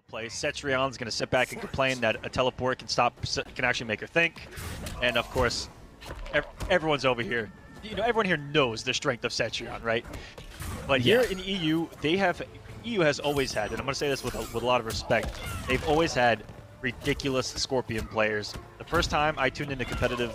play. Cetrion's going to sit back and complain that a teleport can actually make her think. And of course, everyone's over here. You know, everyone here knows the strength of Cetrion, right? But here in EU, EU has always had, and I'm going to say this with a lot of respect, they've always had ridiculous Scorpion players. The first time I tuned into competitive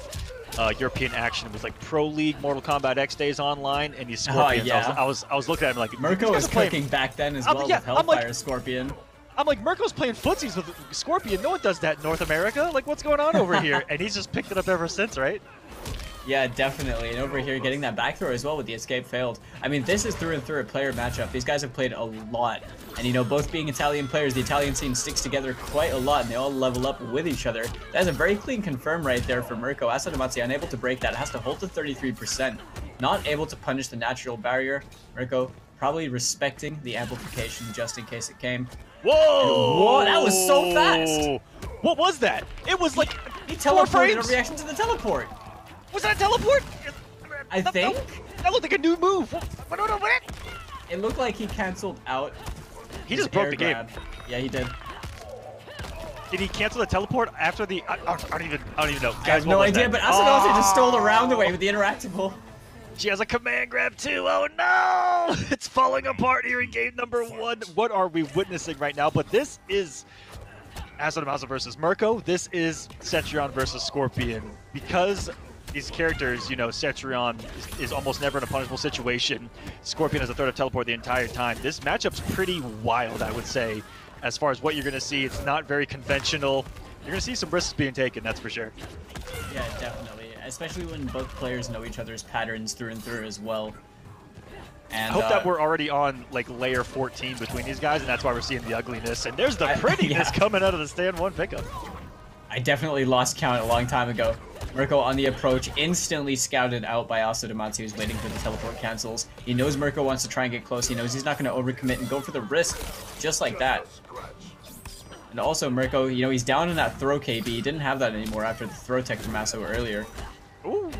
European action was like Pro League Mortal Kombat X Days online, and these Scorpions, I was looking at him like, Murko was cooking back then as well with Hellfire Scorpion. I'm like, Murko's playing footsies with Scorpion. No one does that in North America. Like, what's going on over here? And he's just picked it up ever since, right? Yeah, definitely. And over here, getting that back throw as well with the escape failed. I mean, this is through and through a player matchup. These guys have played a lot. And, you know, both being Italian players, the Italian scene sticks together quite a lot, and they all level up with each other. That's a very clean confirm right there for Murko. Asodimazze unable to break that. Has to hold to 33%. Not able to punish the natural barrier. Murko probably respecting the amplification just in case it came. Whoa! Whoa, that was so fast! What was that? It was like he teleported in reaction to the teleport. Was that a teleport? I think. That looked like a new move. What? It looked like he canceled out. He just broke the game. Yeah, he did. Did he cancel the teleport after the? I don't even know. Guys, I have no idea, but Asodimazze just stole the round away with the interactable. She has a command grab too. Oh no! It's falling apart here in game number 1. What are we witnessing right now? But this is Asodimazze versus Murko. This is Cetrion versus Scorpion. Because these characters, you know, Cetrion is almost never in a punishable situation. Scorpion has a threat of teleport the entire time. This matchup's pretty wild, I would say, as far as what you're going to see. It's not very conventional. You're going to see some risks being taken, that's for sure. Yeah, definitely. Especially when both players know each other's patterns through and through as well. And, I hope that we're already on like layer 14 between these guys, and that's why we're seeing the ugliness. And there's the prettiness coming out of the stand 1 pickup. I definitely lost count a long time ago. Murko on the approach, instantly scouted out by Asodimazze, who's waiting for the teleport cancels. He knows Murko wants to try and get close. He knows he's not going to overcommit and go for the risk just like that. And also Murko, you know, he's down in that throw KB. He didn't have that anymore after the throw tech from Aso earlier. Ooh.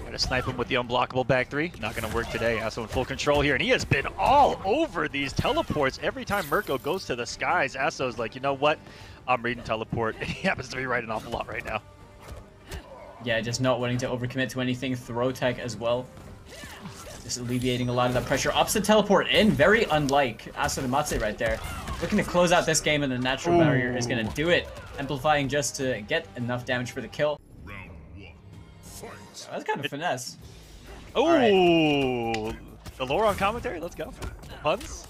Gotta snipe him with the unblockable back 3. Not gonna work today. Aso in full control here, and he has been all over these teleports. Every time Murko goes to the skies, Aso's like, you know what? I'm reading teleport, and he happens to be right an awful lot right now. Yeah, just not wanting to overcommit to anything. Throw tech as well. Just alleviating a lot of that pressure. Ups the teleport in, very unlike Asodimazze right there. Looking to close out this game, and the natural barrier is going to do it. Amplifying just to get enough damage for the kill. That's kind of finesse. Oh, right. The lore on commentary, let's go. Puns.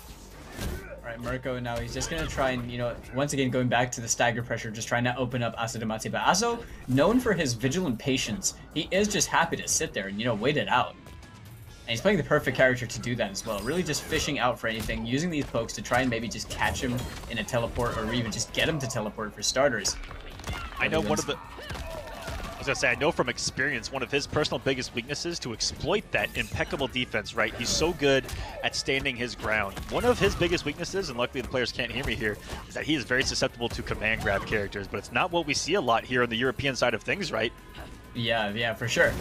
Alright, Murko now, he's just going to try and, you know, once again going back to the stagger pressure, just trying to open up Asodimazze. But Aso, known for his vigilant patience, he is just happy to sit there and, you know, wait it out. And he's playing the perfect character to do that as well. Really just fishing out for anything, using these pokes to try and maybe just catch him in a teleport, or even just get him to teleport for starters. I know one of the... I was gonna say, I know from experience, one of his personal biggest weaknesses to exploit that impeccable defense, right? He's so good at standing his ground. One of his biggest weaknesses, and luckily the players can't hear me here, is that he is very susceptible to command grab characters, but it's not what we see a lot here on the European side of things, right? Yeah, for sure.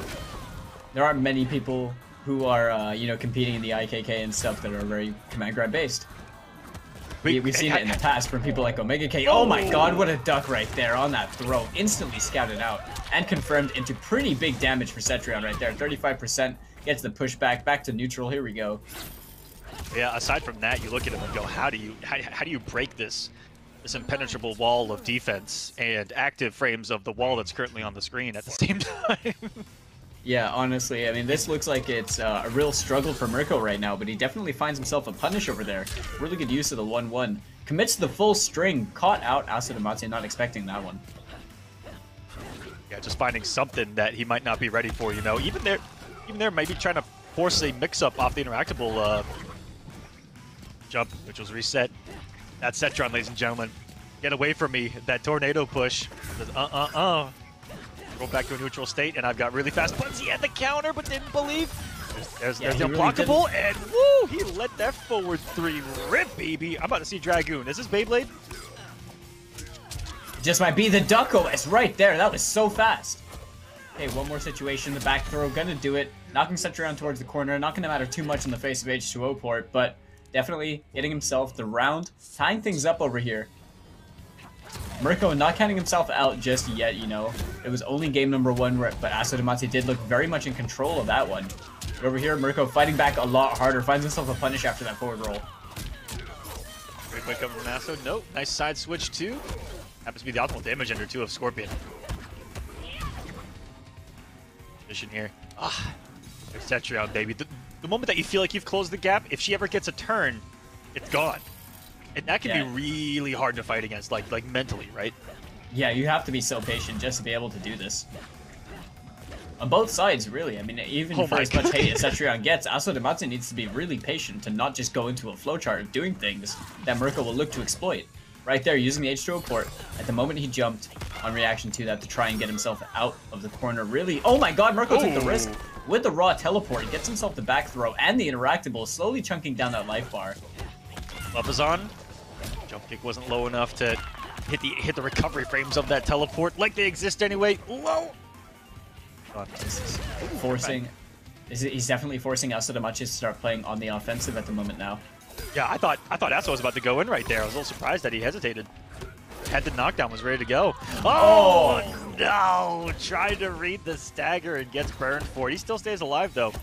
There aren't many people who are, you know, competing in the IKK and stuff that are very command grab based. We've seen it in the past from people like Omega K. Oh my god, what a duck right there on that throw. Instantly scouted out and confirmed into pretty big damage for Cetrion right there. 35% gets the pushback back to neutral. Here we go. Yeah, aside from that, you look at him and go, how do you break this impenetrable wall of defense and active frames of the wall that's currently on the screen at the same time? Yeah, honestly, I mean, this looks like it's a real struggle for Murko right now, but he definitely finds himself a punish over there. Really good use of the 1-1. Commits the full string, caught out Asodimazze, not expecting that one. Yeah, just finding something that he might not be ready for, you know. Even there, maybe trying to force a mix-up off the interactable jump, which was reset. That's Cetrion, ladies and gentlemen. Get away from me, that tornado push. Roll back to a neutral state, and I've got really fast puns. He had the counter, but didn't believe. There's the unblockable, really, and woo! He let that forward 3 rip, baby. I'm about to see Dragoon. Is this Beyblade? Just might be the Duck OS right there. That was so fast. Okay, one more situation. The back throw, gonna do it. Knocking Cetrion towards the corner. Not gonna matter too much in the face of H2O port, but definitely getting himself the round, tying things up over here. Murko not counting himself out just yet, you know. It was only game number 1, but Asodimazze did look very much in control of that one. But over here, Murko fighting back a lot harder, finds himself a punish after that forward roll. Great quick cover from Aso. Nope. Nice side switch too. Happens to be the optimal damage ender too of Scorpion. Position here. Ah, there's Cetrion, baby. The moment that you feel like you've closed the gap, if she ever gets a turn, it's gone. And that can be really hard to fight against, like mentally, right? Yeah, you have to be so patient just to be able to do this. On both sides, really. I mean, even for as much hate as Cetrion gets, Asodimazze needs to be really patient to not just go into a flowchart of doing things that Murko will look to exploit. Right there, using the H2O port, at the moment he jumped on reaction to that to try and get himself out of the corner. Really, oh my god, Murko took the risk with the raw teleport. He gets himself the back throw and the interactable, slowly chunking down that life bar. Buff is on. Jump kick wasn't low enough to hit the recovery frames of that teleport like they exist anyway. Low. Forcing. He's definitely forcing Asodimazze to start playing on the offensive at the moment now. Yeah, I thought Aso was about to go in right there. I was a little surprised that he hesitated. Had the knockdown, was ready to go. Oh no! Trying to read the stagger and gets burned for it. He still stays alive though.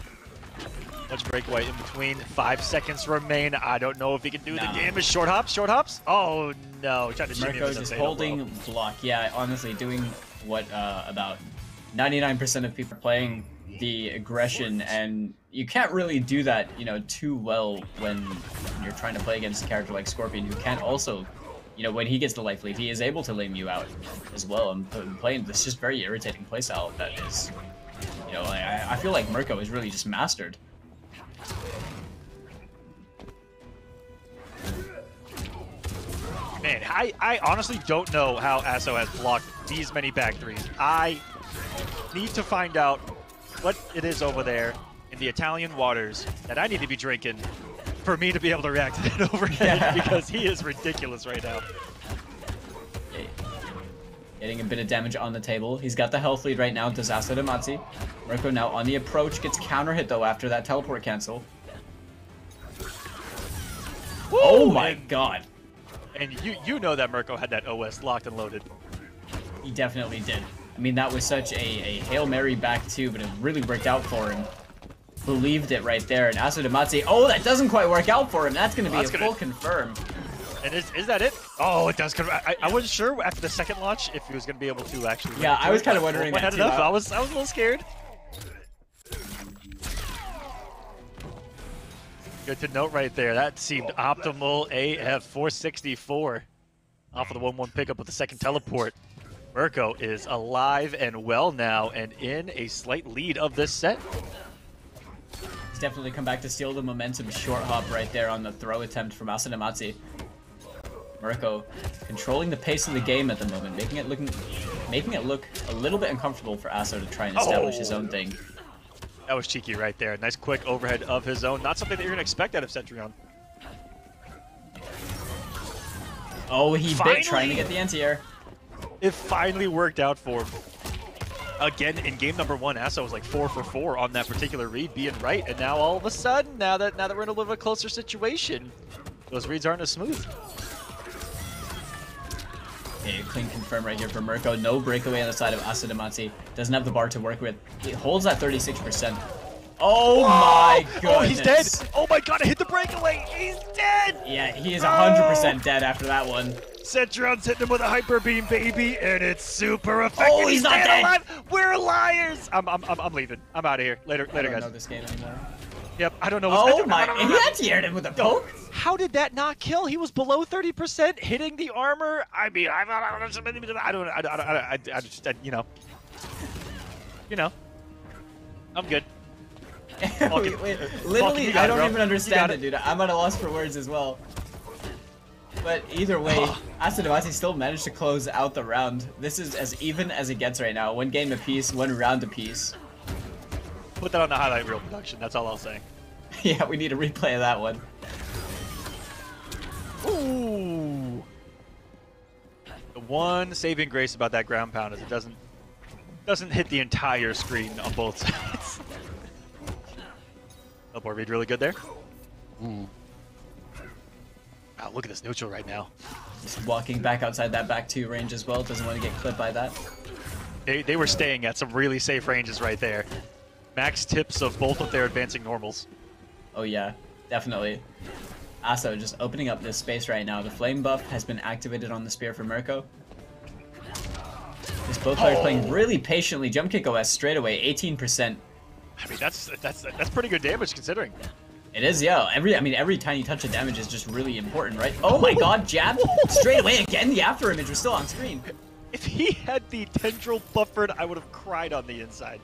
Much breakaway in between. 5 seconds remain. I don't know if he can do the damage. Short hops, short hops. Oh no! Trying to shoot Murko just holding block. Yeah, honestly, doing what about 99% of people are playing the aggression, and you can't really do that, you know, too well when you're trying to play against a character like Scorpion, who can also, you know, when he gets the life lead, he is able to lame you out as well. And playing this just very irritating playstyle that is, you know, I feel like Murko is really just mastered. Man, I honestly don't know how Aso has blocked these many back threes. I need to find out what it is over there in the Italian waters that I need to be drinking for me to be able to react to that overhead, because he is ridiculous right now. Getting a bit of damage on the table. He's got the health lead right now, does Asodimazze. Murko now on the approach, gets counter hit though after that teleport cancel. Woo! Oh my god. And you know that Murko had that OS locked and loaded. He definitely did. I mean, that was such a Hail Mary back two, but it really worked out for him. Believed it right there. And Asodimazze, oh, that doesn't quite work out for him. That's going to be a full confirm. And is that it? Oh, it does confirm. I wasn't sure after the second launch if he was going to be able to actually. Yeah, I was kind of wondering that too. I was a little scared. Good to note right there. That seemed optimal AF 464 off of the 1-1 pickup with the second teleport. Murko is alive and well now and in a slight lead of this set. He's definitely come back to steal the momentum. Short hop right there on the throw attempt from Asodimazze. Murko controlling the pace of the game at the moment, making it look a little bit uncomfortable for Aso to try and establish his own thing. That was cheeky right there. Nice quick overhead of his own. Not something that you're going to expect out of Cetrion. Oh, he bit trying to get the anti-air. It finally worked out for him. Again, in game number 1, Aso was like 4 for 4 on that particular read, being right. And now all of a sudden, now that we're in a little bit closer situation, those reads aren't as smooth. Okay, clean confirm right here for Murko. No breakaway on the side of Asodimazze. Doesn't have the bar to work with. He holds that 36%. Oh my goodness. Oh, he's dead. Oh my god, I hit the breakaway. He's dead. Yeah, he is 100% dead after that one. Cetrion's hitting him with a hyper beam, baby, and it's super effective. Oh, he's not dead. Alive. We're liars. I'm leaving. I'm out of here. Later, guys. I don't know this game anymore. Yep, I don't know. Oh my! And he anti-aired him with a poke. How did that not kill? He was below 30%, hitting the armor. I mean, I just, you know, I'm good. Wait, literally, I don't even understand it, dude. I'm at a loss for words as well. But either way, Asodimazze still managed to close out the round. This is as even as it gets right now. 1 game apiece, 1 round apiece. Put that on the highlight reel production. That's all I'll say. Yeah, we need a replay of that one. Ooh. The one saving grace about that ground pound is it doesn't hit the entire screen on both sides. Oh, boy, read really good there. Ooh. Wow, look at this neutral right now. Just walking back outside that back 2 range as well. Doesn't want to get clipped by that. They were staying at some really safe ranges right there. Max tips of both of their advancing normals. Oh yeah, definitely. Aso just opening up this space right now. The flame buff has been activated on the spear for Murko. These both players playing really patiently. Jump kick OS straight away, 18%. I mean, that's pretty good damage considering. It is, yeah. Every tiny touch of damage is just really important, right? Oh my god, jab straight away again. The after image was still on screen. If he had the tendril buffered, I would have cried on the inside.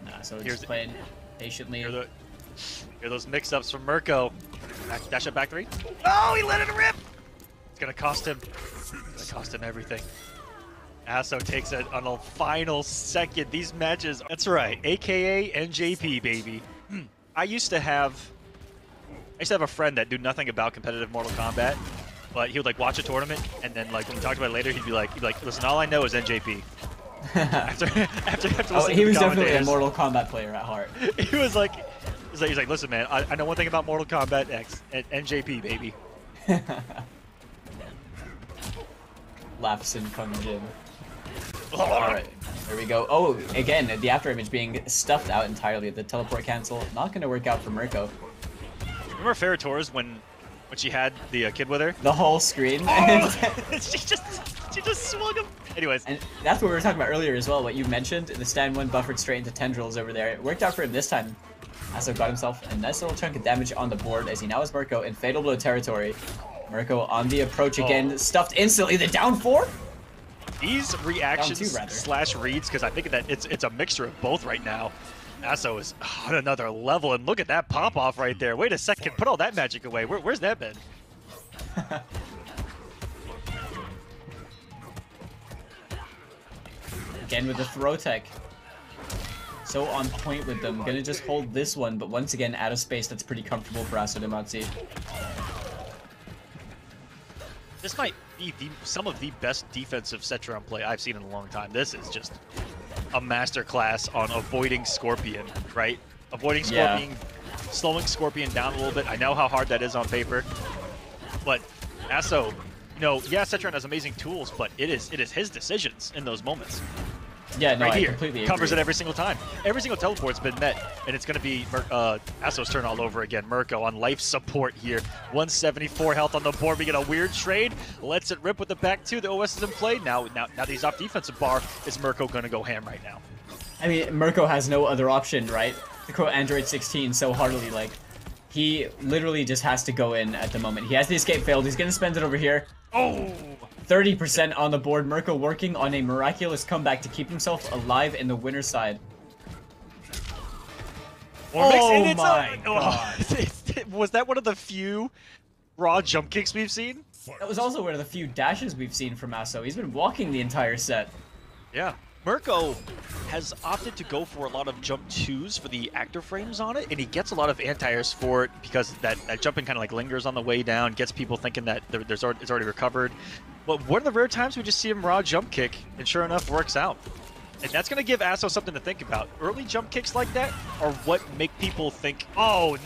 Nah, so we're just playing patiently. Here are those mix-ups from Murko. Dash up back 3. Oh, he let it rip! It's gonna cost him. It's gonna cost him everything. Aso takes it on a final second. These matches, that's right, AKA NJP, baby. I used to have a friend that knew nothing about competitive Mortal Kombat, but he would like watch a tournament, and then like when we talked about it later, he'd be like, listen, all I know is NJP. after listening he to was the definitely a Mortal Kombat player at heart. He was like, he's like, listen, man, I know one thing about Mortal Kombat X, and NJP, baby. Laughs in Kang Jin. Alright, there we go. Oh, again, the after image being stuffed out entirely. The teleport cancel, not going to work out for Murko. Remember Ferratours when she had the kid with her? The whole screen. Oh! she just swung him. Anyways. And that's what we were talking about earlier as well, what you mentioned. The stand 1 buffered straight into tendrils over there. It worked out for him this time. Aso got himself a nice little chunk of damage on the board as he now has Murko in fatal blow territory. Murko on the approach again, stuffed instantly. The down 4? These reactions slash reads, because I think that it's a mixture of both right now. Aso is on another level, and look at that pop off right there. Wait a second, put all that magic away. Where's that been? Again with the throw tech. So on point with them. Gonna just hold this one, but once again out of space. That's pretty comfortable for Asodimazze. This might be some of the best defensive Cetrion play I've seen in a long time. This is just a masterclass on avoiding Scorpion, right? Avoiding Scorpion, slowing Scorpion down a little bit. I know how hard that is on paper, but Aso, you know, yeah, Cetrion has amazing tools, but it is his decisions in those moments. Yeah, no, right I here, completely agree. covers it every single time. Every single teleport's been met, and it's going to be Aso's turn all over again. Murko on life support here. 174 health on the board. We get a weird trade. Lets it rip with the back 2. The OS is in play. Now that he's off defensive bar, is Murko going to go ham right now? I mean, Murko has no other option, right? To quote Android 16 so heartily, like, he literally just has to go in at the moment. He has the escape failed. He's going to spend it over here. Oh! 30% on the board. Murko working on a miraculous comeback to keep himself alive in the winner's side. Oh my god. Was that one of the few raw jump kicks we've seen? That was also one of the few dashes we've seen from Aso. He's been walking the entire set. Yeah. Murko has opted to go for a lot of jump 2s for the actor frames on it, and he gets a lot of anti-airs for it because that jumping kind of like lingers on the way down, gets people thinking that it's already recovered. But one of the rare times we just see him raw jump kick, and sure enough, works out. And that's going to give Aso something to think about. Early jump kicks like that are what make people think, oh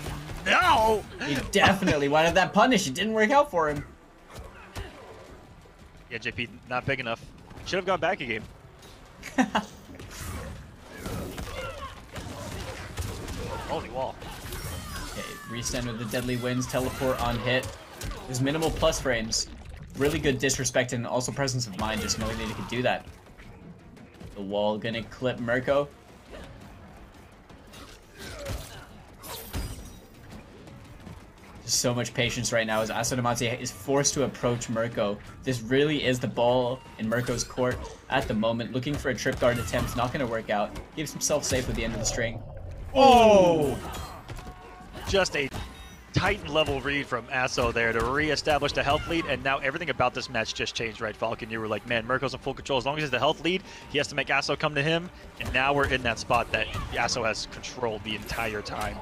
no! He definitely wanted that punish. It didn't work out for him. Yeah, JP, not big enough. Should have gone back a game. Holy wall. Okay, restand with the deadly winds, teleport on hit. There's minimal plus frames. Really good disrespect and also presence of mind just knowing that he could do that. The wall gonna clip Murko. Just so much patience right now as Asodimazze is forced to approach Murko. This really is the ball in Murko's court at the moment. Looking for a trip guard attempt, not gonna work out. Keeps himself safe with the end of the string. Oh! Just a Titan level read from Aso there to re-establish the health lead, and now everything about this match just changed, right, Falcon? You were like, man, Murko's in full control. As long as he's the health lead, he has to make Aso come to him, and now we're in that spot that Aso has controlled the entire time.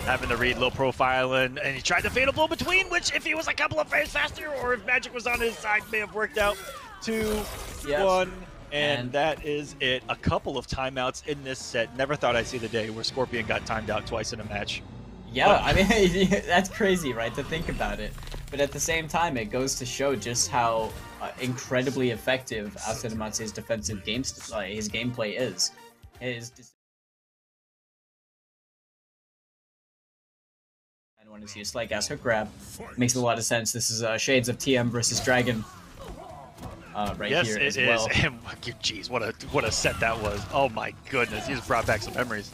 Having the read, low profile, and he tried the fatal blow between, which if he was a couple of frames faster, or if magic was on his side, may have worked out. 2, 1, and that is it. A couple of timeouts in this set. Never thought I'd see the day where Scorpion got timed out twice in a match. Yeah, I mean, that's crazy, right, to think about it. But at the same time, it goes to show just how incredibly effective Asodimazze's defensive his gameplay is. I want to see a slight gas hook grab. Makes a lot of sense. This is shades of TM versus Dragon. Yes, here as well. Yes, it is. And jeez, what a set that was. Oh my goodness, he just brought back some memories.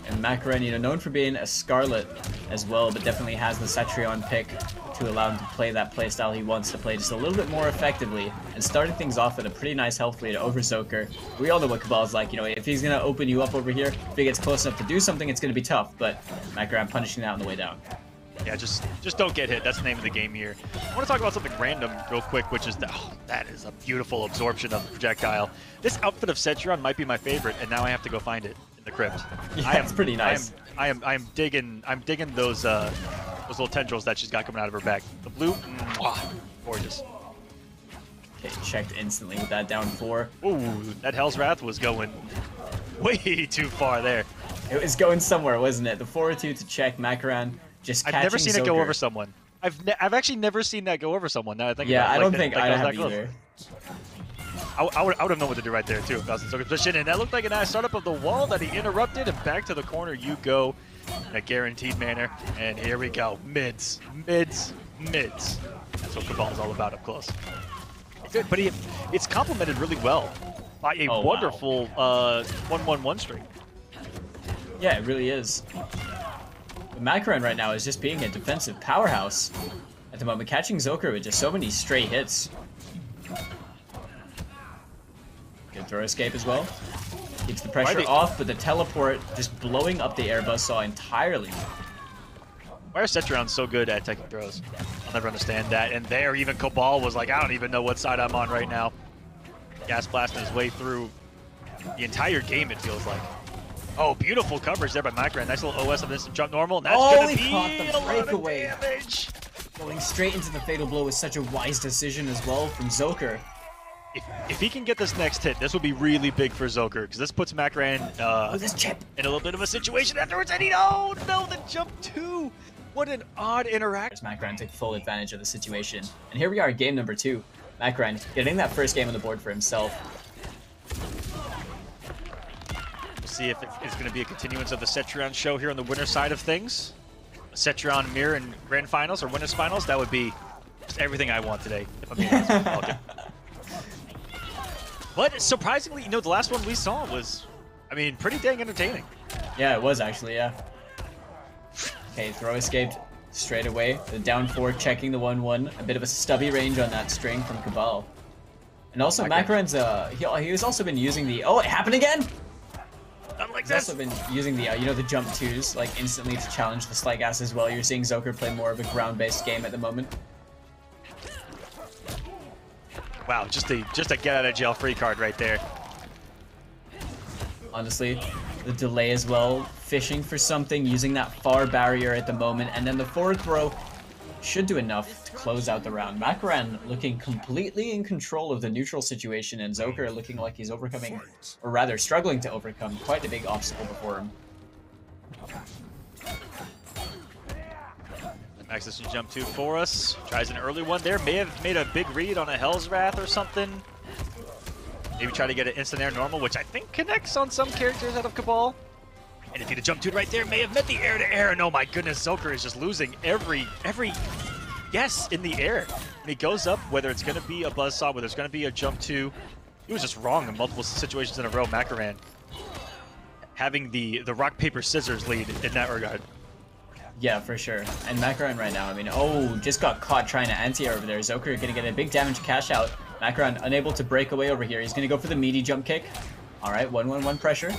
And MakoraN, you know, known for being a Skarlet as well, but definitely has the Cetrion pick to allow him to play that playstyle he wants to play just a little bit more effectively, and starting things off with a pretty nice health lead over Zoker. We all know what Kabal is like, you know, if he's going to open you up over here, if he gets close enough to do something, it's going to be tough, but MakoraN punishing that on the way down. Yeah, just don't get hit. That's the name of the game here. I want to talk about something random real quick, which is that is a beautiful absorption of the projectile. This outfit of Cetrion might be my favorite, and now I have to go find it in the crypt. Yeah, it's pretty nice. I'm digging those little tendrils that she's got coming out of her back. The blue, gorgeous. Okay, checked instantly with that down 4. Ooh, that Hell's Wrath was going way too far there. It was going somewhere, wasn't it? The 4-2 to check MakoraN. Just I've never seen it go over someone. I've actually never seen that go over someone. Now I think yeah, about it. I don't think I have either. I would have known what to do right there too if I was in Zoker's position, and that looked like a nice startup of the wall that he interrupted, and back to the corner you go in a guaranteed manner. And here we go, mids. That's what Kabal's all about up close. But it's complemented really well by a wonderful 1-1-1 string. Yeah, it really is. MakoraN right now is just being a defensive powerhouse at the moment, catching Zoker with just so many straight hits. Good throw escape as well. Keeps the pressure off, but the teleport just blowing up the air buzzsaw entirely. Why are Cetrion so good at taking throws? I'll never understand that. And there, even Kabal was like, I don't even know what side I'm on right now. Gas blasting his way through the entire game, it feels like. Oh, beautiful coverage there by MakoraN. Nice little OS of instant jump normal, and that's gonna be a lot of damage. Going straight into the fatal blow is such a wise decision as well from Zoker. If he can get this next hit, this would be really big for Zoker, because this puts MakoraN in a little bit of a situation afterwards, and no, the jump 2. What an odd interaction. MakoraN took full advantage of the situation. And here we are, game number 2. MakoraN getting that first game on the board for himself. See if it's going to be a continuance of the Cetrion show here on the winner side of things. A Cetrion mirror in grand finals or winners finals, that would be just everything I want today, if I'm being honest with you. But surprisingly, you know, the last one we saw was, I mean, pretty dang entertaining. Yeah, it was actually, yeah. Okay, throw escaped straight away. The down 4 checking the 1-1. A bit of a stubby range on that string from Kabal. And also MakoraN's, he has also been using the, oh, it happened again? Like He's also been using the, you know, the jump 2s, like, instantly to challenge the slight gas as well. You're seeing Zoker play more of a ground-based game at the moment. Wow, just a get-out-of-jail-free card right there. Honestly, the delay as well, fishing for something, using that far barrier at the moment, and then the forward throw should do enough to close out the round. MakoraN looking completely in control of the neutral situation, and Zoker looking like he's overcoming, or rather struggling to overcome, quite a big obstacle before him. Max this jump 2 for us. Tries an early one there. May have made a big read on a Hell's Wrath or something. Maybe try to get an instant air normal, which I think connects on some characters out of Kabal. And if he'd have jumped 2 right there, may have met the air to air. And oh my goodness, Zoker is just losing every guess in the air. And he goes up, whether it's going to be a buzzsaw, whether it's going to be a jump 2. He was just wrong in multiple situations in a row. MakoraN having the rock, paper, scissors lead in that regard. Yeah, for sure. And MakoraN right now, I mean, oh, just got caught trying to anti-air over there. Zoker gonna get a big damage cash out. MakoraN unable to break away over here. He's gonna go for the meaty jump kick. Alright, 1-1-1 pressure.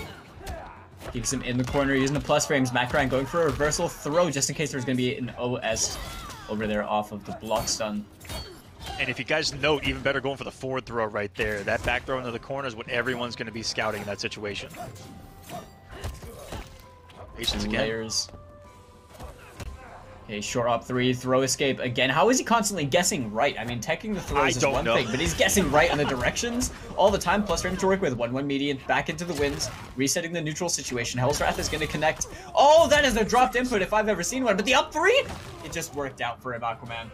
Keeps him in the corner using the plus frames. MakoraN going for a reversal throw just in case there's gonna be an OS over there off of the block stun. And if you guys note, even better going for the forward throw right there. That back throw into the corner is what everyone's gonna be scouting in that situation. Patience again. Layers. Okay, short up 3, throw escape again. How is he constantly guessing right? I mean, teching the throws is one thing, but he's guessing right on the directions all the time. Plus, room to work with 1-1 median, back into the wins, resetting the neutral situation. Hell's Wrath is going to connect. Oh, that is a dropped input if I've ever seen one. But the up 3, it just worked out for him, Aquaman.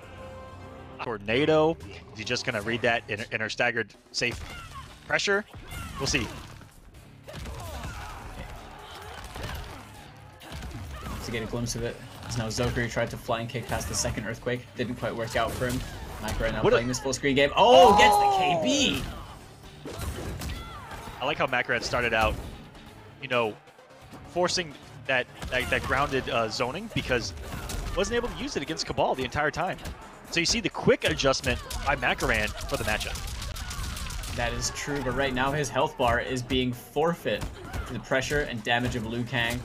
Tornado. Is he just going to read that in her staggered safe pressure? We'll see. To get a glimpse of it. Now Zoker tried to flying kick past the second earthquake. Didn't quite work out for him. MakoraN now playing this full screen game. Oh, gets the KB! I like how MakoraN started out, you know, forcing that grounded zoning because wasn't able to use it against Kabal the entire time. So you see the quick adjustment by MakoraN for the matchup. That is true, but right now his health bar is being forfeit to the pressure and damage of Kang.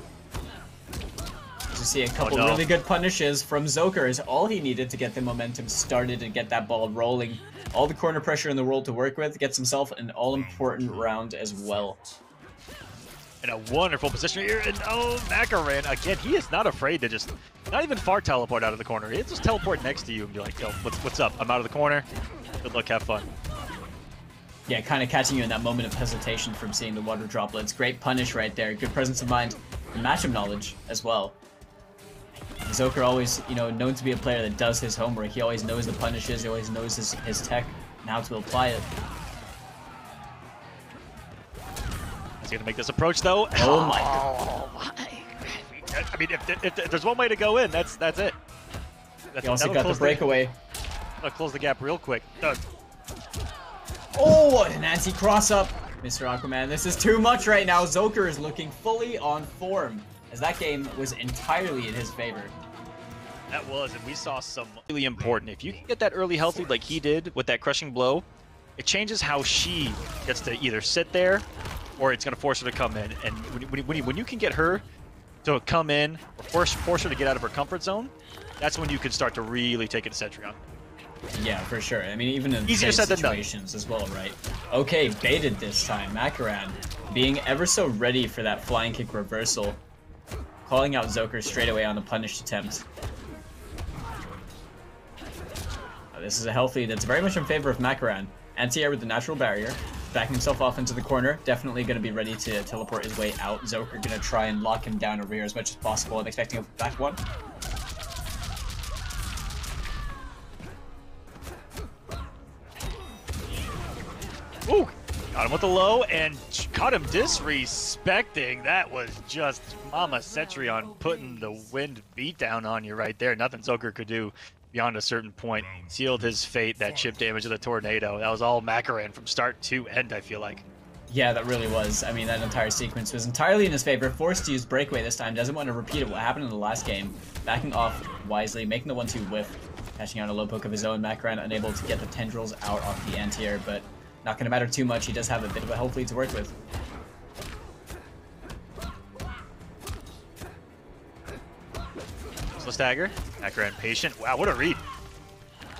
To see a couple really good punishes from Zoker is all he needed to get the momentum started and get that ball rolling. All the corner pressure in the world to work with, gets himself an all-important round as well. In a wonderful position here, and oh, MakoraN, again, he is not afraid to just, not even far teleport out of the corner. He'll just teleport next to you and be like, yo, what's up? I'm out of the corner. Good luck, have fun. Yeah, kind of catching you in that moment of hesitation from seeing the water droplets. Great punish right there, good presence of mind, and matchup knowledge as well. Zoker always, you know, known to be a player that does his homework. He always knows the punishes, he always knows his tech and how to apply it. He's going to make this approach, though. Oh my god. I mean, if there's one way to go in, that's it. He also got the breakaway. I'll close the gap real quick. Oh, an anti-cross-up. Mr. Aquaman, this is too much right now. Zoker is looking fully on form, as that game was entirely in his favor. That was, and we saw some really important. If you can get that early health lead like he did with that crushing blow, it changes how she gets to either sit there or it's going to force her to come in. And when you can get her to come in or force her to get out of her comfort zone, that's when you can start to really take it to Cetrion. Yeah, for sure. I mean, even in easier said than done situations as well, right? Okay, baited this time. MakoraN being ever so ready for that flying kick reversal. Calling out Zoker straight away on the punished attempt. This is a health lead that's very much in favor of MakoraN. Anti-air with the natural barrier. Backing himself off into the corner. Definitely going to be ready to teleport his way out. Zoker going to try and lock him down over here as much as possible. I'm expecting a back one. Ooh, got him with the low and caught him disrespecting. That was just Mama Cetrion putting the wind beat down on you right there. Nothing Zoker could do beyond a certain point. Sealed his fate, that chip damage of the tornado. That was all MakoraN from start to end, I feel like. Yeah, that really was. I mean, that entire sequence was entirely in his favor. Forced to use breakaway this time. Doesn't want to repeat it. What happened in the last game. Backing off wisely, making the 1-2 whiff. Catching out a low poke of his own. MakoraN unable to get the tendrils out off the anti-air, but not going to matter too much. He does have a bit of a health lead to work with. So stagger. MakoraN patient. Wow, what a read.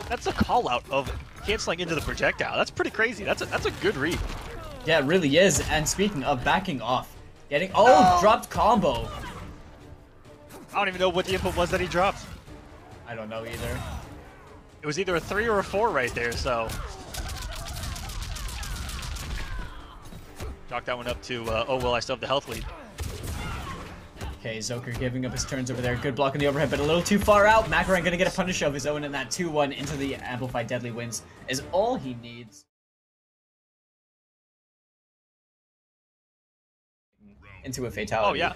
That's a call out of canceling into the projectile. That's pretty crazy. That's a good read. Yeah, it really is. And speaking of backing off, getting dropped combo. I don't even know what the input was that he dropped. I don't know either. It was either a 3 or a 4 right there, so chalk that one up to, oh well, I still have the health lead. Okay, Zoker giving up his turns over there. Good block on the overhead, but a little too far out. MakoraN gonna get a punish of his own, and that 2-1 into the Amplified Deadly Winds is all he needs. Into a fatality. Oh, yeah.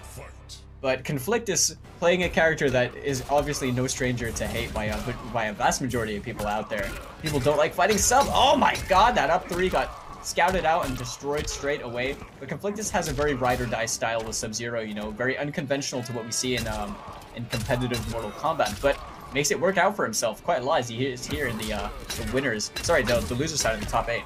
But Conflictus playing a character that is obviously no stranger to hate by a vast majority of people out there. People don't like fighting sub. Oh my god, that up 3 got scouted out and destroyed straight away. But Conflictus has a very ride or die style with Sub-Zero, you know, very unconventional to what we see in competitive Mortal Kombat, but makes it work out for himself quite a lot as he is here in the winners, sorry, the loser side of the top 8.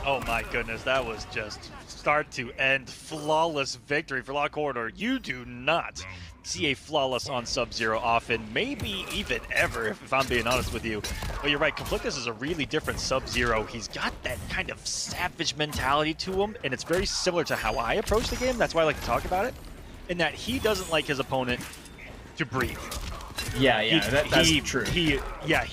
Oh my goodness, that was just start to end flawless victory for LawKorridor. You do not see a flawless on Sub-Zero often, maybe even ever, if I'm being honest with you. But you're right, Conflictus is a really different Sub-Zero. He's got that kind of savage mentality to him, and it's very similar to how I approach the game. That's why I like to talk about it, in that he doesn't like his opponent to breathe. Yeah, that's true. He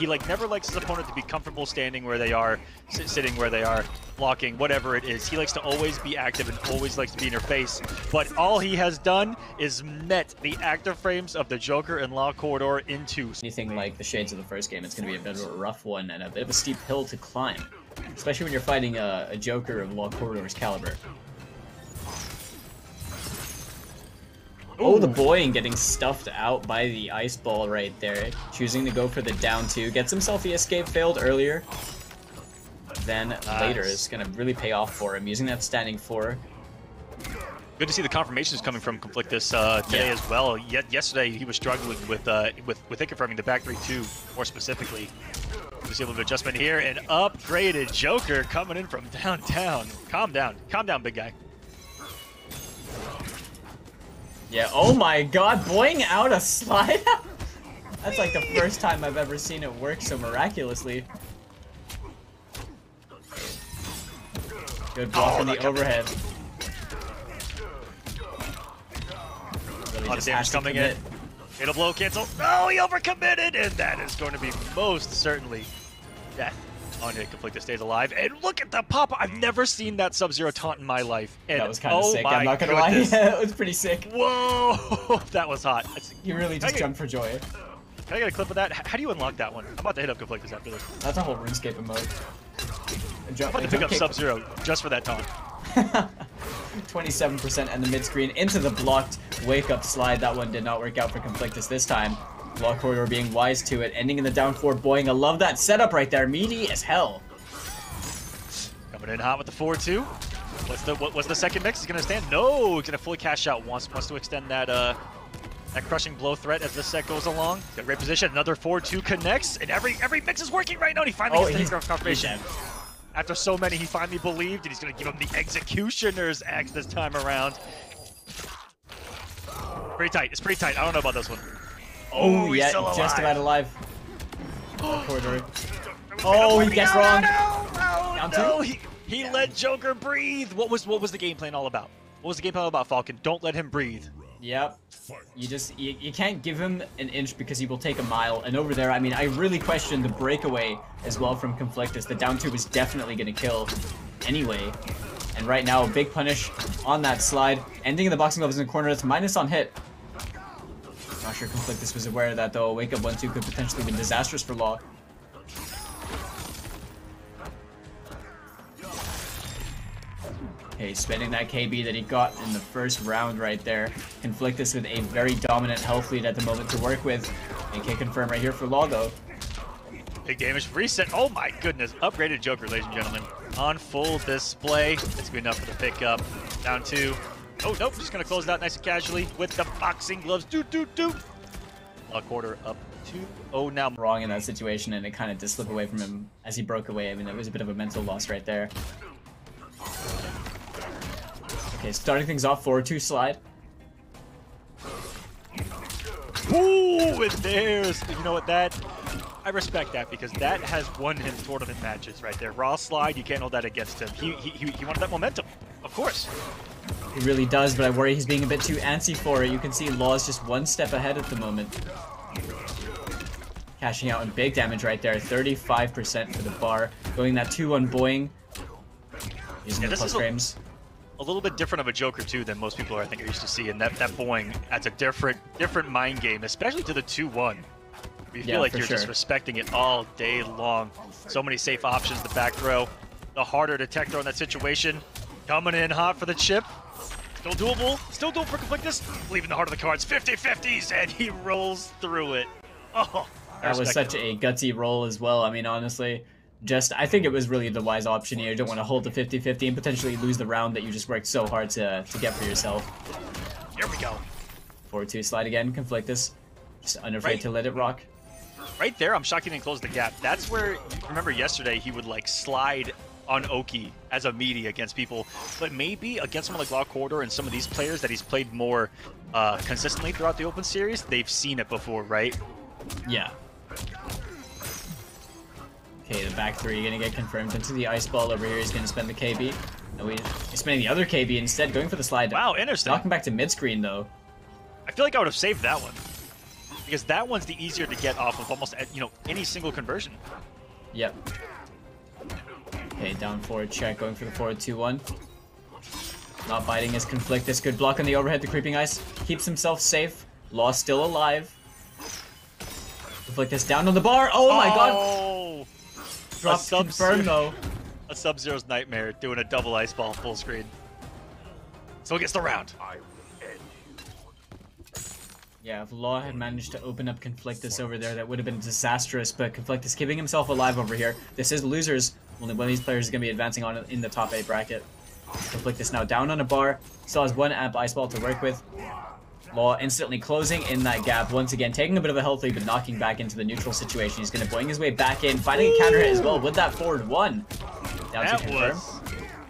like never likes his opponent to be comfortable standing where they are, sitting where they are, blocking, whatever it is. He likes to always be active and always likes to be in your face. But all he has done is met the active frames of the Joker and LawKorridor into anything like the shades of the first game. It's going to be a bit of a rough one and a bit of a steep hill to climb, especially when you're fighting a Joker of LawKorridor's caliber. Oh, the Boying getting stuffed out by the ice ball right there. Choosing to go for the down 2. Gets himself the escape failed earlier. Then later is going to really pay off for him, using that standing 4. Good to see the confirmations coming from Conflictus today as well. Yesterday he was struggling with confirming the back 3-2 more specifically. You see a little bit of adjustment here, and upgraded Joker coming in from downtown. Calm down, big guy. Yeah, oh my god, Boying out a slide? That's like the first time I've ever seen it work so miraculously. Good block on the overhead. Really just damage coming in. It'll blow cancel. Oh, he overcommitted, and that is going to be most certainly death on it. Conflictus stays alive, and look at the pop. I've never seen that Sub-Zero taunt in my life. And that was kind of sick. I'm not gonna lie. Yeah, it was pretty sick. Whoa, that was hot. He really just jumped for joy. Can I get a clip of that? How do you unlock that one? I'm about to hit up Conflictus after this. That's a whole RuneScape emote. I'm about to pick up Sub-Zero just for that taunt. 27% and the mid screen into the blocked wake up slide. That one did not work out for Conflictus this time. LawKorridor being wise to it, ending in the down 4 Boying. I love that setup right there, meaty as hell. Coming in hot with the 4-2. What's the second mix? He's gonna stand? No, he's gonna fully cash out. Wants to extend that that crushing blow threat as the set goes along. Got a great position. Another 4-2 connects, and every mix is working right now. And he finally gets the confirmation. After so many, he finally believed, and he's gonna give him the Executioner's Axe this time around. Pretty tight. It's pretty tight. I don't know about this one. Oh, yeah, just about alive. LawKorridor. Oh, he gets wrong. No, he let Joker breathe. What was the game plan all about? What was the game plan all about, Falcon? Don't let him breathe. Yep. You can't give him an inch because he will take a mile. And over there, I mean, I really questioned the breakaway as well from Conflictus. The down 2 was definitely going to kill anyway. And right now, a big punish on that slide. Ending in the boxing gloves in the corner. That's minus on hit. Not sure Conflictus was aware of that though. A wake up 1-2 could potentially be disastrous for Law. Okay, spending that KB that he got in the first round right there. Conflictus with a very dominant health lead at the moment to work with. MK confirm right here for Law though. Big damage reset. Oh my goodness. Upgraded Joker, ladies and gentlemen. On full display. It's gonna be enough for the pickup. Down 2. Oh, nope. Just going to close it out nice and casually with the boxing gloves. LawKorridor up 2-0 now. Wrong in that situation, and it kind of did slip away from him as he broke away. I mean, it was a bit of a mental loss right there. Okay, starting things off, 4-2 slide. Ooh, and there's, you know what, I respect that because that has won him tournament matches right there. Raw slide, you can't hold that against him. He wanted that momentum, of course. He really does, but I worry he's being a bit too antsy for it. You can see Law's just one step ahead at the moment. Cashing out in big damage right there, 35% for the bar. Going that 2-1 Boying. Using the plus frames. A little bit different of a Joker too than most people I think are used to see, and that Boying adds a different mind game, especially to the 2-1. You feel like you're just respecting it all day long. So many safe options, the back throw, the harder detector in that situation. Coming in hot for the chip. Still doable for Conflictus. Leaving the heart of the cards, 50-50s, and he rolls through it. Oh, that was such a gutsy roll as well. I mean, honestly, I think it was really the wise option here. You don't want to hold the 50-50 and potentially lose the round that you just worked so hard to get for yourself. Here we go. 4-2 slide again, Conflictus. Just unafraid to let it rock. Right there, I'm shocked he didn't close the gap. That's where, remember yesterday, he would like slide on Oki as a meaty against people, but maybe against someone like LawKorridor and some of these players that he's played more consistently throughout the Open Series, they've seen it before, right? Yeah. Okay, the back 3 gonna get confirmed into the ice ball over here. He's gonna spend the KB. No, he's spending the other KB instead, going for the slide. Wow, interesting. Knocking back to mid screen though. I feel like I would have saved that one. because that one's the easier to get off of almost, you know, any single conversion. Yep. Okay, down forward check, going for the forward 2-1. Not biting his Conflictus. Good block on the overhead. The creeping ice keeps himself safe. Law still alive. Conflictus down on the bar. Oh my god! Drop confirm though. A Sub-Zero's nightmare doing a double ice ball full screen. So it gets the round. Yeah, if Law had managed to open up Conflictus over there, that would have been disastrous, but Conflictus keeping himself alive over here. This is losers. Only one of these players is going to be advancing on in the top 8 bracket. Conflictus now down on a bar. Still has 1 amp ice ball to work with. Law instantly closing in that gap. Once again, taking a bit of a health lead, but knocking back into the neutral situation. He's going to boing his way back in, finding a counter hit as well with that forward 1. Down that to confirm. Was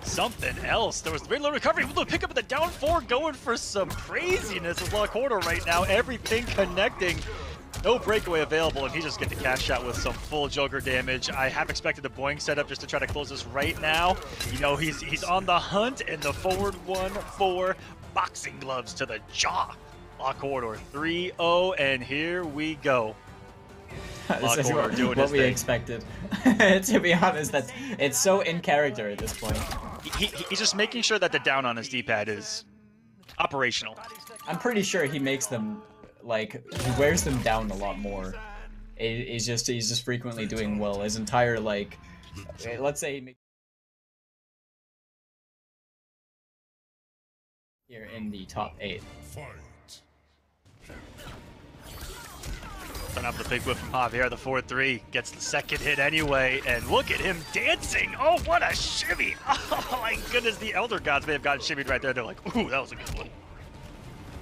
something else. There was very low recovery. The pick up at the down 4, going for some craziness with LawKorridor right now. Everything connecting. No breakaway available, and he just gets the cash shot with some full Joker damage. I have expected the boing setup just to try to close this right now. You know, he's on the hunt, and the forward 1-4 boxing gloves to the jaw. LawKorridor 3-0, and here we go. This is what we expected. To be honest, it's so in character at this point. He's just making sure that the down on his D-pad is operational. I'm pretty sure he makes them, like, he wears them down a lot more. He's just frequently doing well. His entire, like, let's say he makes here in the top 8. Turn up the big whip from Javier, the 4-3, gets the second hit anyway, and look at him dancing! Oh, what a shimmy! Oh my goodness, the Elder Gods may have gotten shimmied right there. They're like, ooh, that was a good one.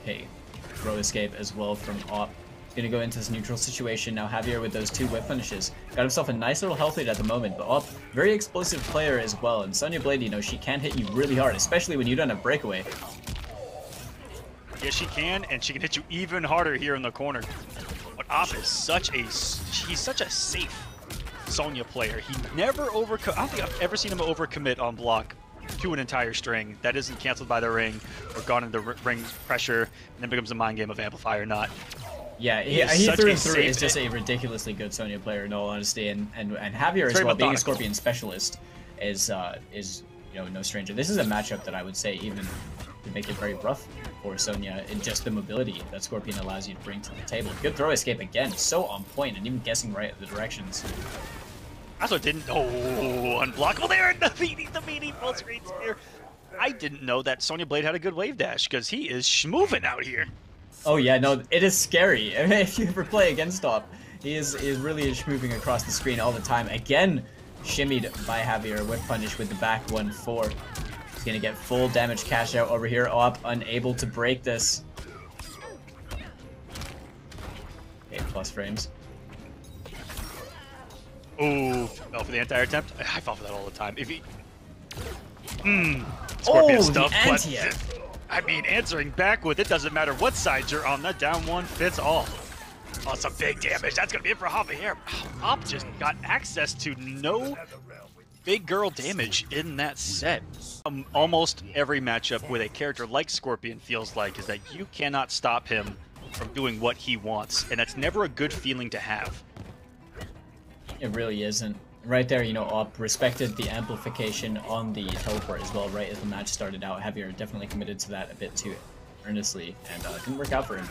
Hey, throw escape as well from Op. Gonna go into this neutral situation now. Javier with those 2 whip punishes. Got himself a nice little health lead at the moment, but Op, very explosive player as well. And Sonya Blade, you know, she can hit you really hard, especially when you don't have breakaway. Yes, she can, and she can hit you even harder here in the corner. But Op is he's such a safe Sonya player. He never I don't think I've ever seen him overcommit on block to an entire string. That isn't canceled by the ring or gone into ring pressure, and then becomes a mind game of amplify or not. Yeah, he through and through is just a ridiculously good Sonya player in all honesty, and Javier as well, being a Scorpion specialist, is you know, no stranger. This is a matchup that I would say even to make it very rough for Sonya in just the mobility that Scorpion allows you to bring to the table. Good throw escape again, so on point, and even guessing right at the directions. Also didn't unblockable there, and the meaty full screen spear. I didn't know that Sonya Blade had a good wave dash, because he is schmoving out here. Oh yeah, no, it is scary. I mean, if you ever play against Op, he really is schmoving across the screen all the time. Again, shimmied by Javier, whip punish with the back 1-4. He's gonna get full damage cash out over here. Op unable to break this. 8+ frames. Ooh, fell for the anti-air attempt. I fall for that all the time. If he, Scorpion stuff, but I mean, answering back with it doesn't matter what side you're on. That down 1 fits all. Oh, some big damage. That's gonna be it for Javier. Op just got access to no big girl damage in that set. Almost every matchup with a character like Scorpion feels like is that you cannot stop him from doing what he wants, and that's never a good feeling to have. It really isn't. Right there, you know, Op respected the amplification on the teleport as well, right as the match started out. Javier definitely committed to that a bit too earnestly, and it didn't work out for him.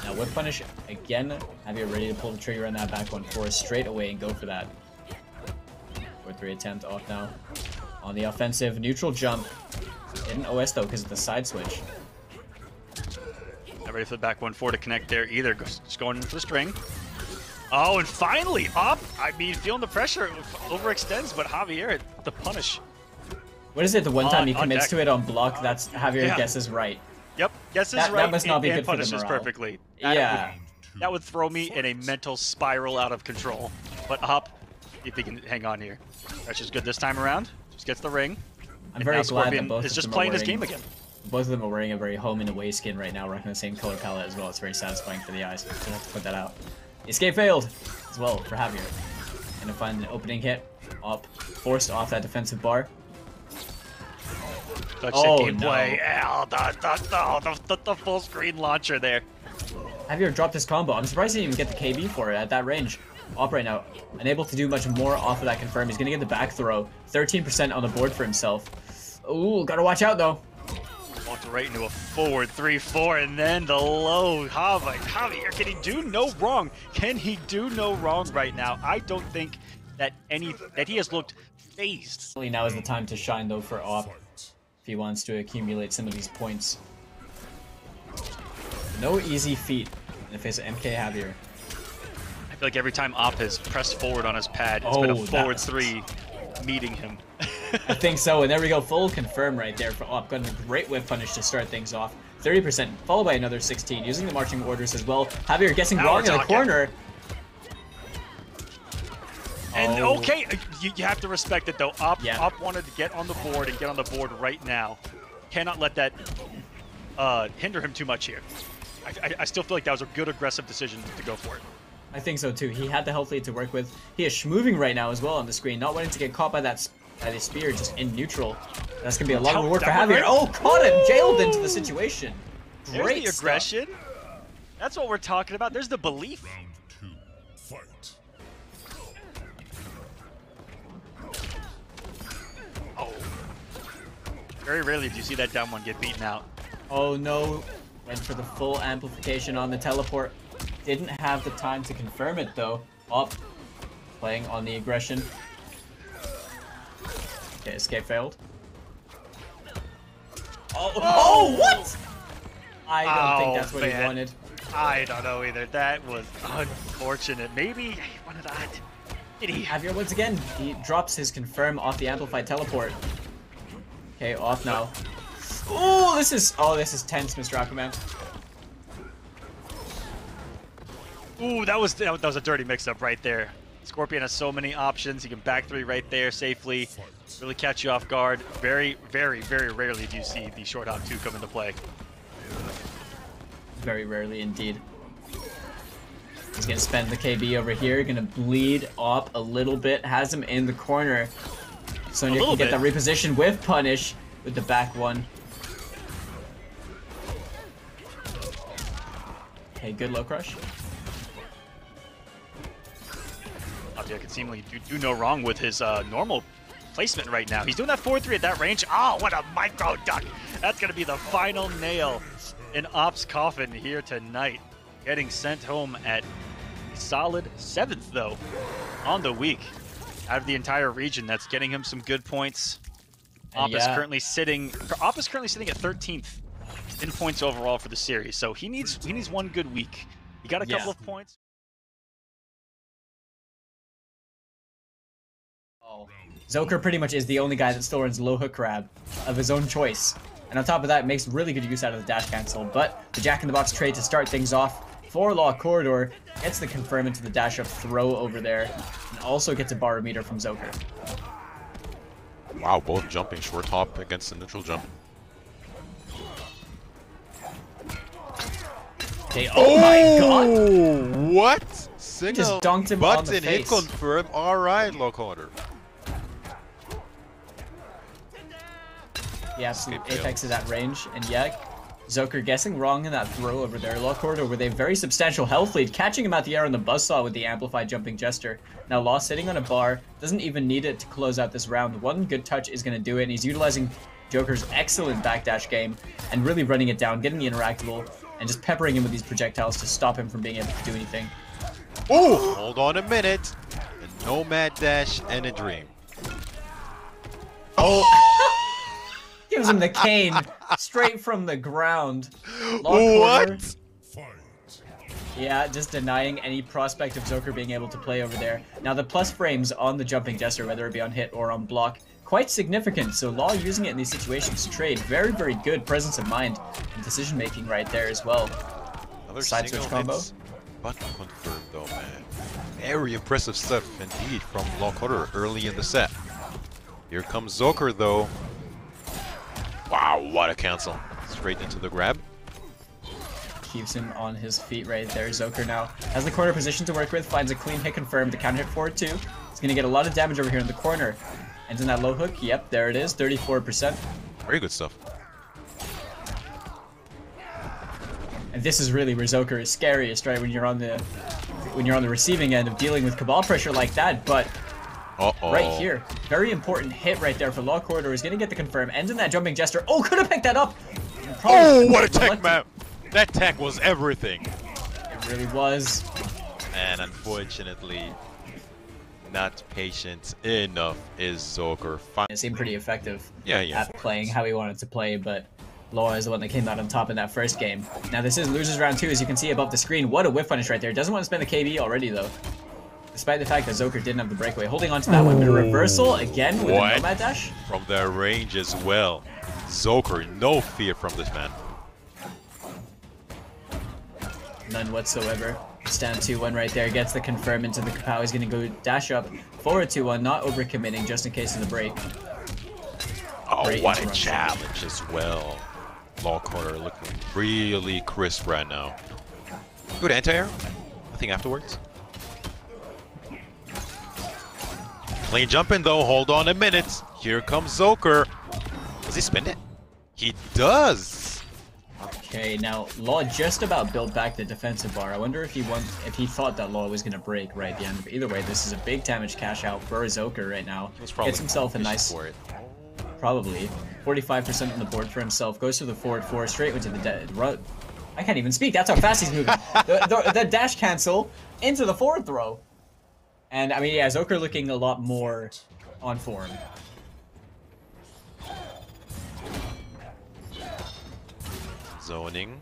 Now, whip punish again. Javier ready to pull the trigger on that back 1-4 straight away and go for that. 4-3 attempt off now. On the offensive, neutral jump. Didn't OS though because of the side switch. Not ready for the back 1-4 to connect there either. Just going into the string. Oh, and finally, Op, I mean, feeling the pressure, overextends, but Javier, the punish. What is it, the one time he commits to it on block, that's Javier guesses right. Yep, guesses right, that must not be good for the punishes morale. perfectly. That would throw me in a mental spiral out of control. But Op, if he can hang on here. That's just good this time around. Just gets the ring. I'm very glad that both is of just them playing are his game again. Both of them are wearing a very home and away skin right now, rocking the same color palette as well. It's very satisfying for the eyes. So I have to put that out. Escape failed as well for Javier. Gonna find an opening hit. Op forced off that defensive bar. Such a gameplay. The full screen launcher there. Javier dropped his combo. I'm surprised he didn't even get the KB for it at that range. Op right now, unable to do much more off of that confirm. He's gonna get the back throw. 13% on the board for himself. Ooh, gotta watch out though. Walked right into a forward 3-4, and then the low. Javier, can he do no wrong? Can he do no wrong right now? I don't think that he has looked phased. Now is the time to shine though for Op if he wants to accumulate some of these points. No easy feat in the face of MKJavier. I feel like every time Op has pressed forward on his pad, it's been a forward 3 meeting him. I think so, and there we go, full confirm right there for Op. Got a great whip punish to start things off. 30%, followed by another 16, using the marching orders as well. Javier guessing wrong in the corner. And okay, you have to respect it though. Op wanted to get on the board and get on the board right now. Cannot let that hinder him too much here. I still feel like that was a good aggressive decision to go for it. I think so too. He had the health lead to work with. He is schmoving right now as well on the screen, not wanting to get caught by the spear just in neutral. That's gonna be a lot of work for Javier. Oh, caught him, jailed into the situation. Great There's the aggression. That's what we're talking about. There's the belief. Round 2, fight. Oh. Very rarely do you see that down one get beaten out. Oh no. Went for the full amplification on the teleport. Didn't have the time to confirm it though. Op playing on the aggression. Okay, escape failed. Oh, what? I don't think that's what he wanted. I don't know either. That was unfortunate. Maybe he wanted that. Did he? Javier once again, he drops his confirm off the amplified teleport. Okay, off now. Oh, this is tense, Mr. Aquaman. Ooh, that was a dirty mix-up right there. Scorpion has so many options. He can back 3 right there safely. Really catch you off guard. Very, very, very rarely do you see the short hop 2 come into play. Very rarely indeed. He's gonna spend the KB over here. Gonna bleed Op a little bit. Has him in the corner. Sonya can get that reposition with punish with the back one. Okay, good low crush. Javier can seemingly do no wrong with his normal placement right now. He's doing that 4-3 at that range. Oh, what a micro duck. That's going to be the final nail in Op's coffin here tonight. Getting sent home at a solid 7th, though, on the week. Out of the entire region, that's getting him some good points. Op is currently sitting at 13th in points overall for the series. So he needs one good week. He got a couple of points. Zoker pretty much is the only guy that still runs low hook grab of his own choice. And on top of that, makes really good use out of the dash cancel. But the Jack-in-the-Box trade to start things off for LawKorridor gets the confirm into the dash up throw over there. And also gets a barometer from Zoker. Wow, both jumping short hop against the neutral jump. Okay, oh my god! What? Signal just dunked him on the face. Hit confirm. Alright, LawKorridor. Yeah, absolute apex of that range, and yeah, Zoker guessing wrong in that throw over there. LawKorridor with a very substantial health lead, catching him out the air on the buzzsaw with the amplified jumping gesture. Now Law sitting on a bar, doesn't even need it to close out this round. One good touch is going to do it, and he's utilizing Joker's excellent backdash game and really running it down, getting the interactable, and just peppering him with these projectiles to stop him from being able to do anything. Oh! Hold on a minute. A nomad dash and a dream. Oh! Gives him the cane straight from the ground. What? Yeah, just denying any prospect of Zoker being able to play over there. Now the plus frames on the jumping gesture, whether it be on hit or on block, quite significant. So Law using it in these situations to trade. Very, very good presence of mind and decision making right there as well. Another side switch combo. Button confirmed though, man. Very impressive stuff indeed from LawKorridor early in the set. Here comes Zoker though. Wow, what a cancel. Straight into the grab. Keeps him on his feet right there. Zoker now has the corner position to work with, finds a clean hit confirmed to counter hit forward 2. He's going to get a lot of damage over here in the corner. And in that low hook, yep, there it is, 34%. Very good stuff. And this is really where Zoker is scariest, right? When you're on the receiving end of dealing with Kabal pressure like that, but right here, very important hit right there for LawKorridor. Is gonna get the confirm, ends in that jumping gesture. Oh, could have picked that up. Oh, what a tech, man! That tech was everything. It really was. And unfortunately, not patient enough is Zoker. It seemed pretty effective Yeah. at playing how he wanted to play, but Law is the one that came out on top in that first game. Now this is losers round 2, as you can see above the screen. What a whiff punish right there. Doesn't want to spend the KB already though. Despite the fact that Zoker didn't have the breakaway. Holding on to that one, but a reversal again with a nomad dash. From their range as well. Zoker, no fear from this man. None whatsoever. It's down 2-1 right there. Gets the confirm into the Kapow. He's going to go dash up. Forward 2-1, not overcommitting just in case of the break. Oh, Great what a interruption. challenge as well. LawKorridor looking really crisp right now. Good anti-air. Nothing afterwards. Clean jumping though. Hold on a minute. Here comes Zoker. Does he spin it? He does. Okay, now Law just about built back the defensive bar. I wonder if he thought that Law was going to break right at the end. But either way, this is a big damage cash out for Zoker right now. Gets himself a nice, probably 45% on the board for himself. Goes to the forward 4 straight into the dead run. I can't even speak. That's how fast he's moving. the dash cancel into the forward throw. And I mean, yeah, Zoker looking a lot more on form. Zoning.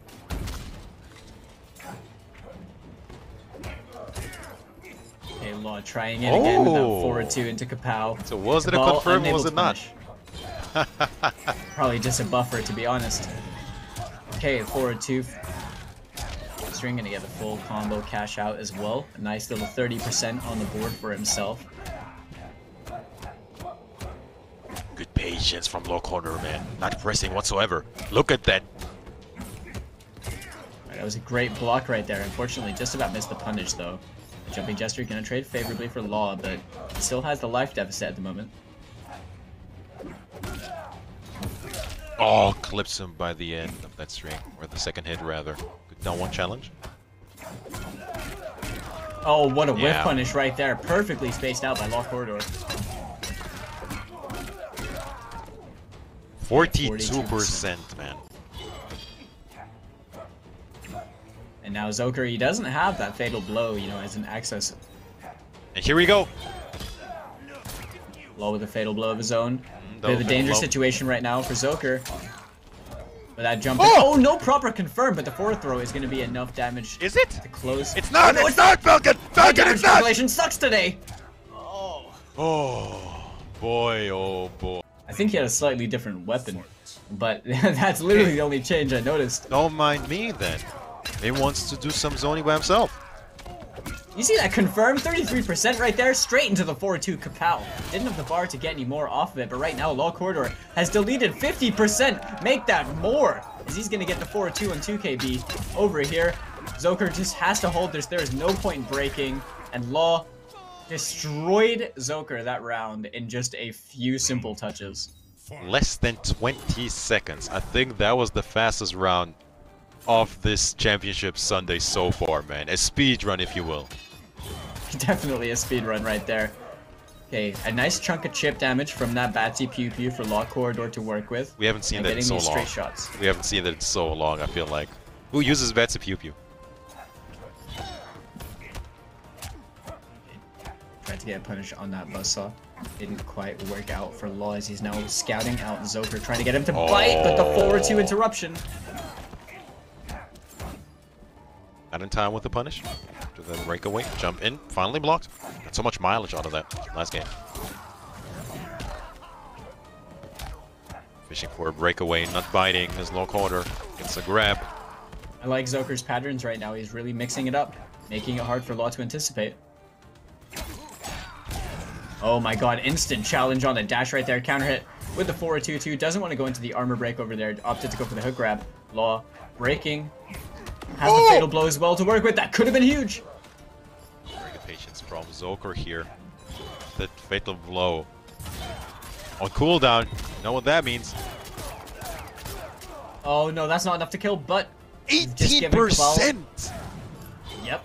Okay, Law trying it again with that forward 2 into Kapow. So was it a Kabal confirm or unable was to it not? punish. Probably just a buffer, to be honest. Okay, forward 2. String gonna get the full combo cash out as well. A nice little 30% on the board for himself. Good patience from LawKorridor, man. Not pressing whatsoever. Look at that. That was a great block right there. Unfortunately, just about missed the punish though. The jumping gesture gonna trade favorably for Law, but still has the life deficit at the moment. Oh, clips him by the end of that string, or the second hit rather. Good down 1 challenge. Oh, what a whiff punish right there. Perfectly spaced out by LawKorridor. 42%, man. And now Zoker, he doesn't have that fatal blow, you know, as an access. And here we go. Law with a fatal blow of his own. Bit of a dangerous situation right now for Zoker. But that jump. Oh, no proper confirm, but the forward throw is going to be enough damage. Is it? To close. It's not. Oh, no, it's not, Falcon. Falcon, it's not. Calculation sucks today. Oh boy, oh boy. I think he had a slightly different weapon, but that's literally the only change I noticed. Don't mind me then. He wants to do some zoning by himself. You see that confirm 33% right there, straight into the 4-2 Kapow. Didn't have the bar to get any more off of it, but right now LawKorridor has deleted 50%. Make that more, as he's gonna get the 4-2 on 2KB over here. Zoker just has to hold this. There is no point in breaking, and Law destroyed Zoker that round in just a few simple touches. Less than 20 seconds. I think that was the fastest round of this championship Sunday so far, man. A speed run, if you will. Definitely a speed run right there. Okay, a nice chunk of chip damage from that Batsy Pew Pew for LawKorridor to work with. We haven't seen that in so long. Straight shots. We haven't seen that in so long, I feel like. Who uses Batsy Pew Pew? Tried to get a punish on that buzzsaw. Didn't quite work out for Law, as he's now scouting out Zoker, trying to get him to bite, but the 4-2 interruption. Not in time with the punish. After the breakaway, jump in, finally blocked. Got so much mileage out of that last game. Fishing for a breakaway, not biting as LawKorridor gets a grab. I like Zoker's patterns right now. He's really mixing it up, making it hard for Law to anticipate. Oh my god, instant challenge on the dash right there. Counter hit with the 4-2-2. Doesn't want to go into the armor break over there. Opted to go for the hook grab. Law breaking. Has the fatal blow as well to work with. That could have been huge. Very good patience from Zoker here. That fatal blow on cooldown. You know what that means. Oh no, that's not enough to kill, but 18%! Yep.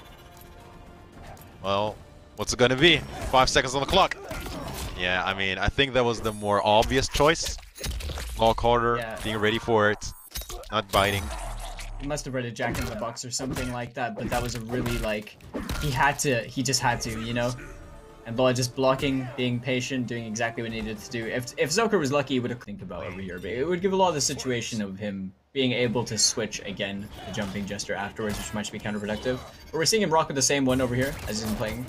Well, what's it gonna be? 5 seconds on the clock. Yeah, I mean, I think that was the more obvious choice. LawKorridor being ready for it, not biting. He must have read a Jack in the Box or something like that, but that was a really, like, he just had to, you know? And Law just blocking, being patient, doing exactly what he needed to do. If Zoker was lucky, he would have think about over here, but it would give a lot of the situation of him being able to switch again the jumping gesture afterwards, which might be counterproductive. But we're seeing him rock with the same one over here, as he's been playing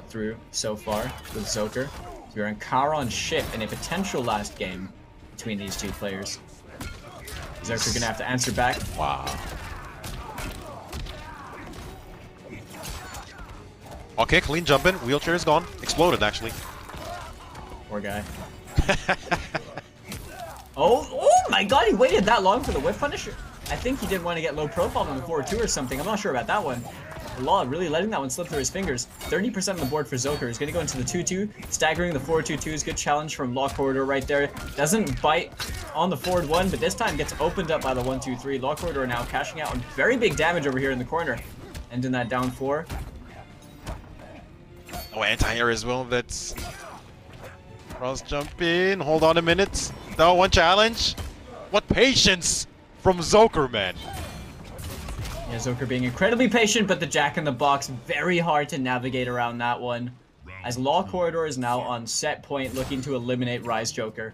through so far with Zoker. So we're on MakoraN ship in a potential last game between these two players. Zoker gonna have to answer back. Wow. Okay, clean jumping. Wheelchair is gone. Exploded, actually. Poor guy. Oh my god, he waited that long for the whip punish? I think he didn't want to get low profile on the 4-2 or something. I'm not sure about that one. Law really letting that one slip through his fingers. 30% on the board for Zoker. He's going to go into the 2-2. Staggering the 4-2-2s. Good challenge from LawKorridor right there. Doesn't bite on the forward one, but this time gets opened up by the 1-2-3. LawKorridor now cashing out on very big damage over here in the corner. Ending that down 4. Oh, anti-air as well. That's cross jumping. Hold on a minute. No, one challenge. What patience from Zoker, man. Yeah, Zoker being incredibly patient, but the Jack in the Box very hard to navigate around that one. As LawKorridor is now on set point, looking to eliminate Rise Joker.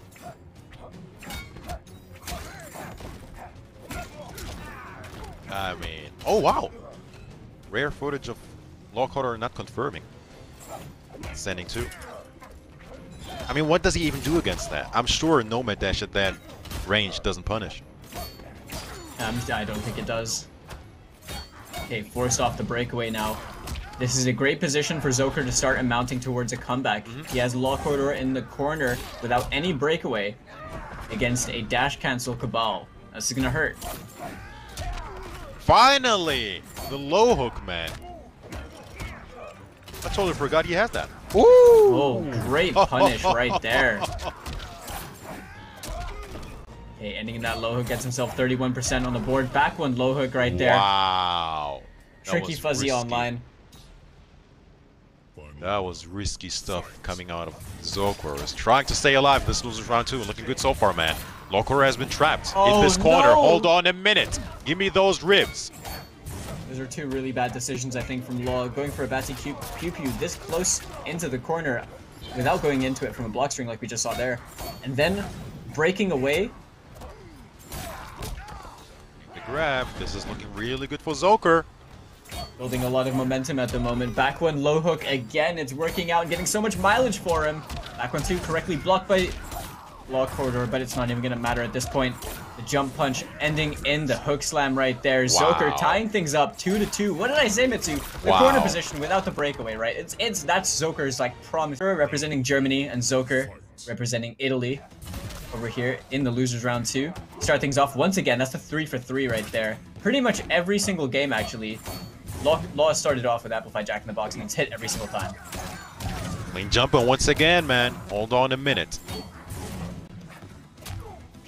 I mean, oh wow, rare footage of LawKorridor not confirming. Sending 2. I mean, what does he even do against that? I'm sure Nomad Dash at that range doesn't punish. I don't think it does. Okay, forced off the breakaway now. This is a great position for Zoker to start and mounting towards a comeback. He has LawKorridor in the corner without any breakaway against a dash cancel Kabal. This is gonna hurt. Finally! The low hook, man. I totally forgot he has that. Ooh! Oh, great punish right there. Okay, ending in that low hook, gets himself 31% on the board. Back one low hook right there. Wow. Tricky fuzzy risky. online. That was risky stuff coming out of Zoker. Is trying to stay alive this losers round 2. Looking good so far, man. LawKorridor has been trapped in this corner. No! Hold on a minute. Give me those ribs. Those are 2 really bad decisions, I think, from Law. Going for a Batsy Pew Pew this close into the corner without going into it from a block string like we just saw there. And then breaking away. The grab. This is looking really good for Zoker. Building a lot of momentum at the moment. Back one low hook again. It's working out and getting so much mileage for him. Back one 2 correctly blocked by LawKorridor, but it's not even going to matter at this point. The jump punch ending in the hook slam right there. Wow. Zoker tying things up 2-2. What did I say, Mitsu? The corner position without the breakaway, right? That's Zoker's like promise. Representing Germany and Zoker representing Italy over here in the losers round 2. Start things off once again. That's the 3-for-3 right there. Pretty much every single game actually. Law started off with Amplified Jack in the Box and it's hit every single time. Clean jumping once again, man. Hold on a minute.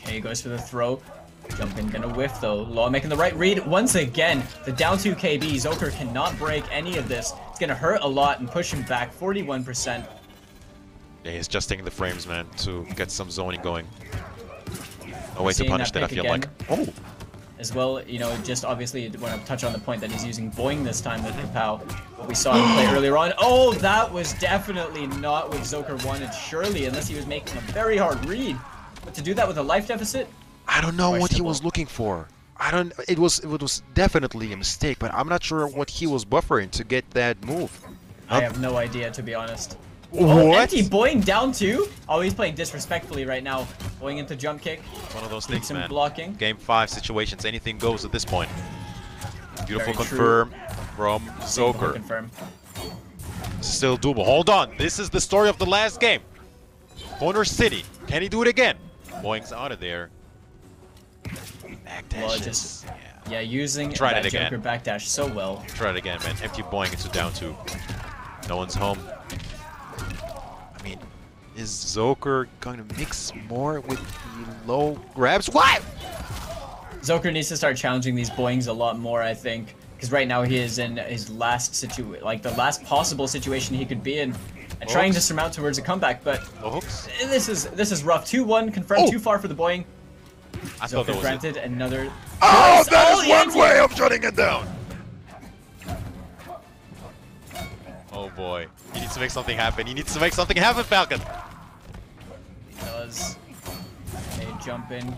Okay, goes for the throw. Jumping, gonna whiff though. Law making the right read once again. The down 2 KB. Zoker cannot break any of this. It's gonna hurt a lot and push him back 41%. Yeah, he's just taking the frames, man, to get some zoning going. No way to punish that, I feel like. Oh! As well, you know, just obviously want to touch on the point that he's using Boing this time with Kapow. What we saw him play earlier on. Oh, that was definitely not what Zoker wanted, surely, unless he was making a very hard read. But to do that with a life deficit? I don't know what he was looking for. It was definitely a mistake, but I'm not sure what he was buffering to get that move. I have no idea, to be honest. What? Oh, empty Boing down 2? Oh, he's playing disrespectfully right now. Going into jump kick. One of those things, man. Blocking. Game 5 situations, anything goes at this point. Beautiful Very confirm from Zoker. Confirm. Still doable. Hold on. This is the story of the last game. Corner City. Can he do it again? Boing's out of there. Backdashes. Yeah, using that Joker backdash so well. Try it again, man. Empty Boing into down 2. No one's home. I mean, is Zoker going to mix more with the low grabs? What? Zoker needs to start challenging these boings a lot more, I think, because right now he is in his last the last possible situation he could be in, and trying to surmount towards a comeback. But this is rough. 2-1 confirmed. Too far for the boing. I thought that was granted another. Oh, that is one way of shutting it down. Oh boy, he needs to make something happen. He needs to make something happen, Falcon. He does. A jump in. Wow.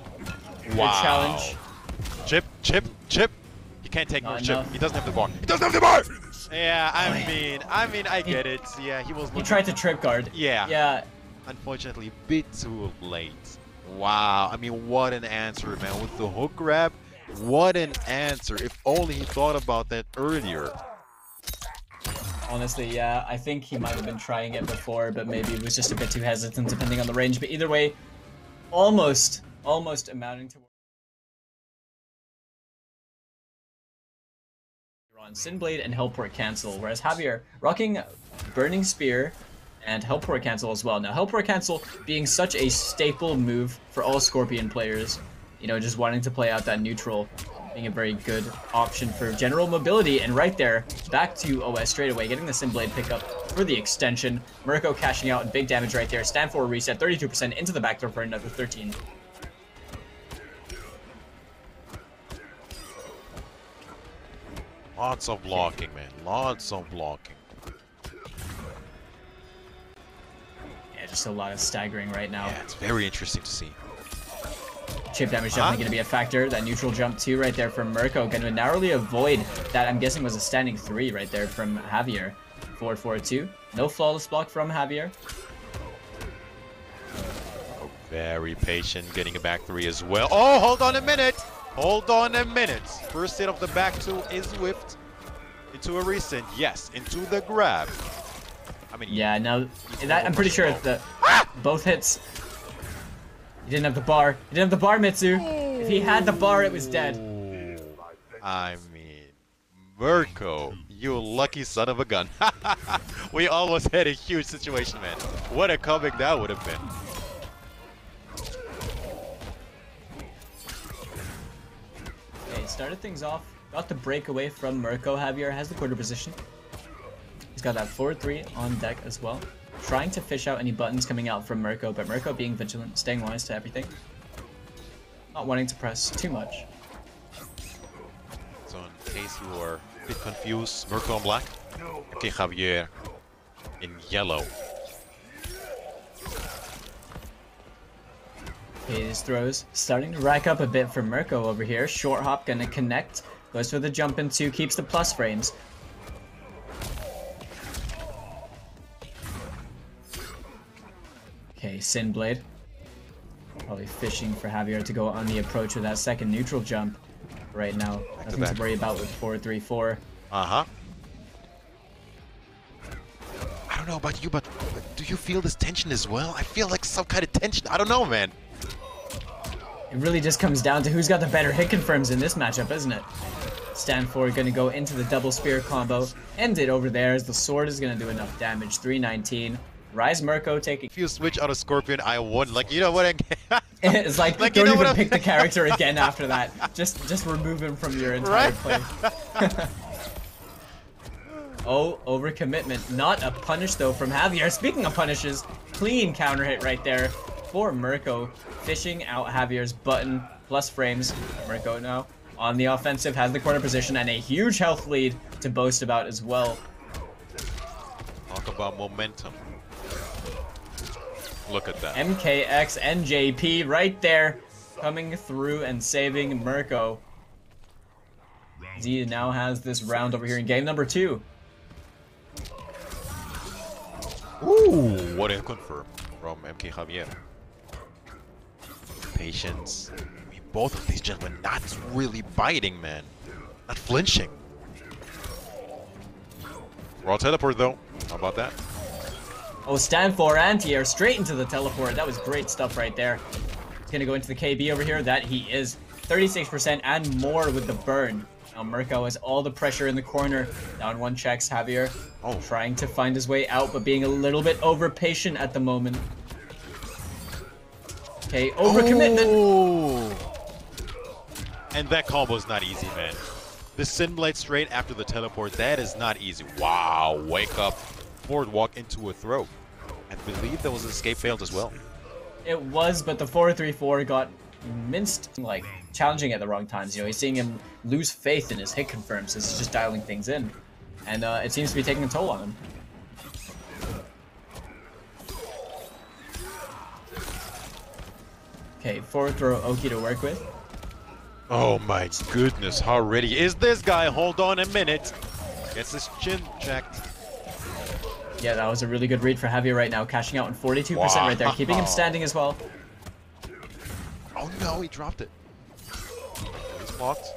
Good challenge. Chip. He can't take more chip. Enough. He doesn't have the bar. He doesn't have the bar. Yeah, I mean, I get it. Yeah, he was looking. He tried to trip guard. Yeah. Yeah. Unfortunately, a bit too late. Wow. I mean, what an answer, man. With the hook grab, what an answer. If only he thought about that earlier. Honestly, yeah. I think he might have been trying it before, but maybe he was just a bit too hesitant depending on the range. But either way, almost amounting to on Sinblade and Hellport cancel, whereas Javier rocking Burning Spear and Hellport cancel as well. Now Hellport cancel being such a staple move for all Scorpion players, you know, just wanting to play out that neutral, being a very good option for general mobility. And right there, back to OS straight away, getting the Sinblade pickup for the extension. Murko cashing out and big damage right there. Stand for a reset, 32% into the backdoor for another 13. Lots of blocking, man. Lots of blocking. Yeah, just a lot of staggering right now. Yeah, it's very interesting to see. Chip damage definitely going to be a factor. That neutral jump too right there from Murko. Going to narrowly avoid that, I'm guessing, was a standing 3 right there from Javier. 4-4-2. No flawless block from Javier. Very patient, getting a back 3 as well. Oh, hold on a minute! Hold on a minute. First hit of the back 2 is whipped into a recent. Yes, into the grab. I mean, yeah, now I'm pretty sure the both hits. He didn't have the bar. He didn't have the bar, Mitsu. If he had the bar, it was dead. I mean, Murko, you lucky son of a gun. We almost had a huge situation, man. What a comeback that would have been. Started things off, got the breakaway from Murko. Javier has the quarter position. He's got that 4-3 on deck as well. Trying to fish out any buttons coming out from Murko, but Murko being vigilant, staying wise to everything. Not wanting to press too much. So in case you are a bit confused, Murko in black. Okay, Javier in yellow. His throws starting to rack up a bit for Murko over here. Short hop gonna connect. Goes for the jump in 2, keeps the plus frames. Okay, Sinblade. Probably fishing for Javier to go on the approach with that second neutral jump. Right now, nothing to worry about with 4-3-4. I don't know about you, but do you feel this tension as well? I feel like some kind of tension. I don't know, man. It really just comes down to who's got the better hit confirms in this matchup, isn't it? Stand for gonna go into the double spear combo. End it over there as the sword is gonna do enough damage. 319. Rise Murko taking. If you switch out of Scorpion, I won. Like, you know what? It's like don't even pick the character again after that. Just remove him from your entire play. Oh, overcommitment. Not a punish though from Javier. Speaking of punishes, clean counter hit right there for Murko. Fishing out Javier's button plus frames. Murko now on the offensive, has the corner position and a huge health lead to boast about as well. Talk about momentum. Look at that. MKX and JP right there coming through and saving Murko. Z now has this round over here in game number 2. Ooh, what a confirm from MKJavier. Patience. I mean, both of these gentlemen not really biting, man. Not flinching. Raw teleport though. How about that? Oh, stand for anti-air straight into the teleport. That was great stuff right there. He's gonna go into the KB over here. That he is. 36% and more with the burn. Now Murko has all the pressure in the corner. Down 1 checks Javier. Trying to find his way out, but being a little bit over patient at the moment. Okay, overcommitment. And that combo is not easy, man. The Sin Blade straight after the teleport, that is not easy. Wow, wake up, forward walk into a throw. I believe that was an escape failed as well. It was, but the 4-3-4 got minced, like, challenging at the wrong times. You know, he's seeing him lose faith in his hit confirms as he's just dialing things in. And it seems to be taking a toll on him. Okay, forward throw Oki to work with. Oh my goodness, how ready is this guy? Hold on a minute. Gets his chin checked. Yeah, that was a really good read for Javier right now, cashing out on 42% right there, keeping him standing as well. Oh no, he dropped it. He's blocked.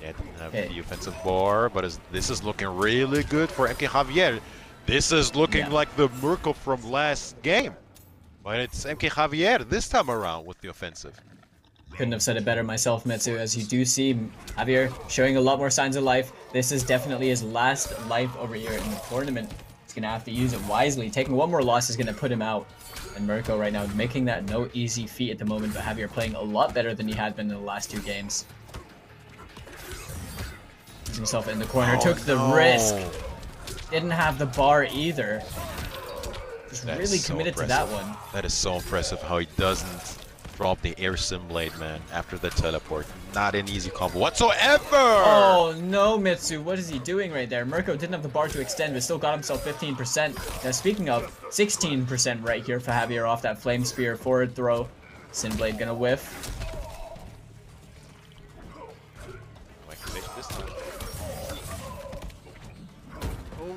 Yeah, didn't have the offensive bar, but this is looking really good for MKJavier. This is looking like the Murko from last game. But it's MKJavier this time around with the offensive. Couldn't have said it better myself, Metsu, as you do see Javier showing a lot more signs of life. This is definitely his last life over here in the tournament. He's going to have to use it wisely. Taking one more loss is going to put him out. And Murko right now making that no easy feat at the moment, but Javier playing a lot better than he had been in the last 2 games. Puts himself in the corner, took the risk. Didn't have the bar either. Just really committed to that one. That is so impressive how he doesn't drop the air sim blade, man, after the teleport. Not an easy combo whatsoever! Oh no, Mitsu, what is he doing right there? Murko didn't have the bar to extend, but still got himself 15%. Now speaking of, 16% right here for Javier off that Flame Spear forward throw. Sin Blade gonna whiff.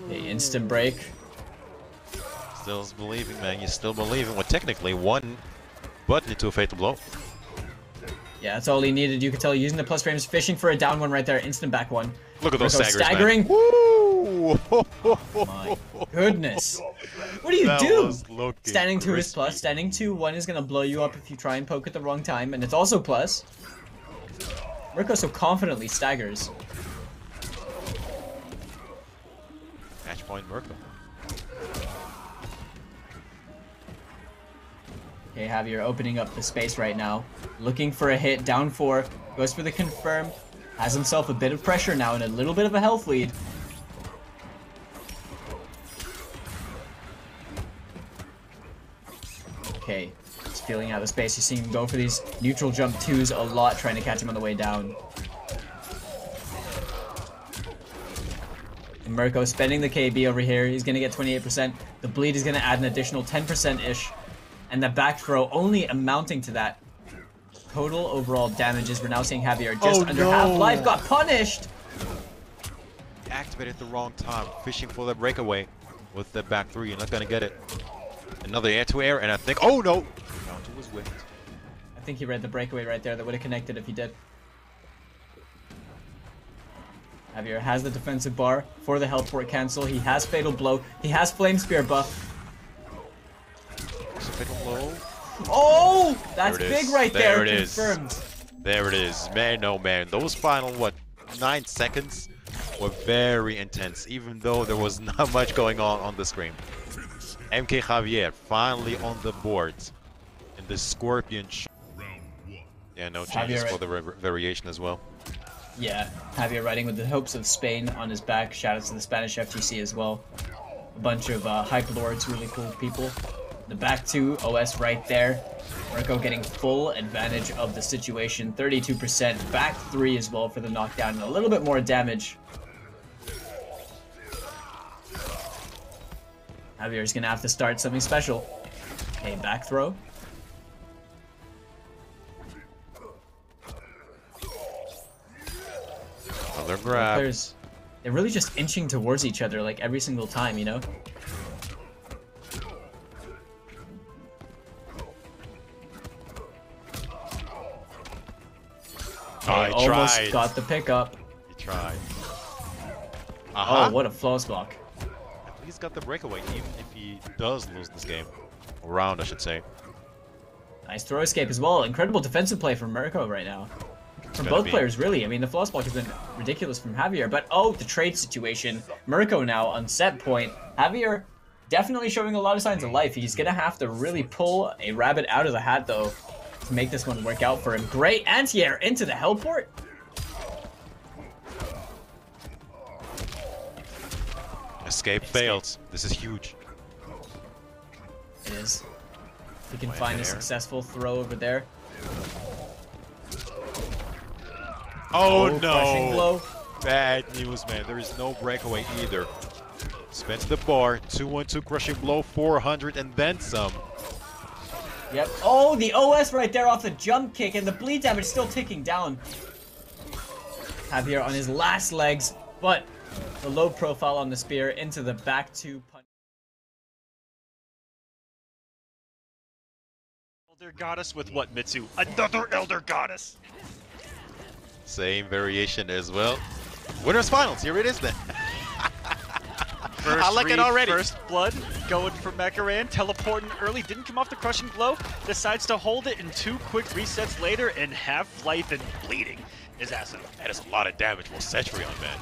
Okay, instant break. Still believing, man, you're still believing. Well, technically, one button into a fatal blow. Yeah, that's all he needed. You could tell using the plus frames, fishing for a down one right there, instant back one. Look at those Murko staggers, staggering. man. Woo! My goodness. What do you do? Standing 2 is plus. Standing 2-1 is going to blow you up if you try and poke at the wrong time, and it's also plus. Murko so confidently staggers. Match point Murko. Okay, Javier opening up the space right now. Looking for a hit, down 4. Goes for the confirm. Has himself a bit of pressure now and a little bit of a health lead. Okay, he's feeling out of space. You're seeing him go for these neutral jump 2s a lot, trying to catch him on the way down. And Murko spending the KB over here. He's going to get 28%. The bleed is going to add an additional 10%-ish. And the back throw only amounting to that. Total overall damages. We're now seeing Javier just under half life. Got punished! Activated at the wrong time. Fishing for the breakaway with the back 3. You're not going to get it. Another air-to-air, and I think... Oh, no! Down 2 was whiffed. I think he read the breakaway right there. That would have connected if he did. Javier has the defensive bar for the health port cancel. He has Fatal Blow. He has Flame Spear buff. Oh! That's big right there. There it Confirmed. is. There it is. Man, oh man. Those final, what, 9 seconds were very intense, even though there was not much going on the screen. MKJavier finally on the board in the Scorpion shot. Yeah, no changes for the variation as well. Yeah, Javier riding with the hopes of Spain on his back. Shout out to the Spanish FTC as well. A bunch of hype lords, really cool people. The back 2, OS right there. Murko getting full advantage of the situation. 32%. Back 3 as well for the knockdown and a little bit more damage. Javier's going to have to start something special. Okay, back throw. Another grab. They're really just inching towards each other like every single time, you know? Oh, he almost tried. Got the pickup. He tried. Oh, what a flawless block. He's got the breakaway, even if he does lose this game. Or round, I should say. Nice throw escape as well. Incredible defensive play from Murko right now. From both players, really. I mean, the flawless block has been ridiculous from Javier, but oh, the trade situation. Murko now on set point. Javier definitely showing a lot of signs of life. He's going to have to really pull a rabbit out of the hat, though, to make this one work out for him. Great anti-air into the helport. Escape fails. This is huge. It is. He can find a successful throw over there. Oh Crushing no! blow. Bad news, man. There is no breakaway either. Spent the bar, 2-1-2 crushing blow, 400 and then some. Yep. Oh, the OS right there off the jump kick, and the bleed damage still ticking down. Javier on his last legs, but the low profile on the spear into the back two punch. Elder Goddess with what, Mitsu? Another Elder Goddess! Same variation as well. Winners Finals, here it is then. I like it already. First blood going for MakoraN, teleporting early, didn't come off the crushing blow, decides to hold it in 2 quick resets later, and half life and bleeding is Aso. That is a lot of damage for Cetrion, man.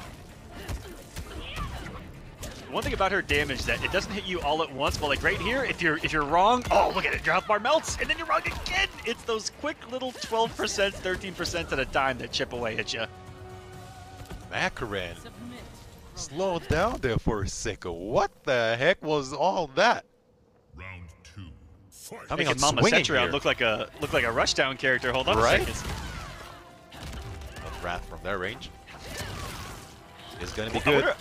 One thing about her damage that it doesn't hit you all at once, but like right here, if you're wrong, oh look at it, your health bar melts, and then you're wrong again. It's those quick little 12%, 13% at a time that chip away at you. MakoraN, slow down there for a second. What the heck was all that? Round 2. Fight. Coming Making on Mama swinging Cetrion here. look like a Rushdown character. Hold on Right? a second. Wrath from their range is gonna be I good. wonder-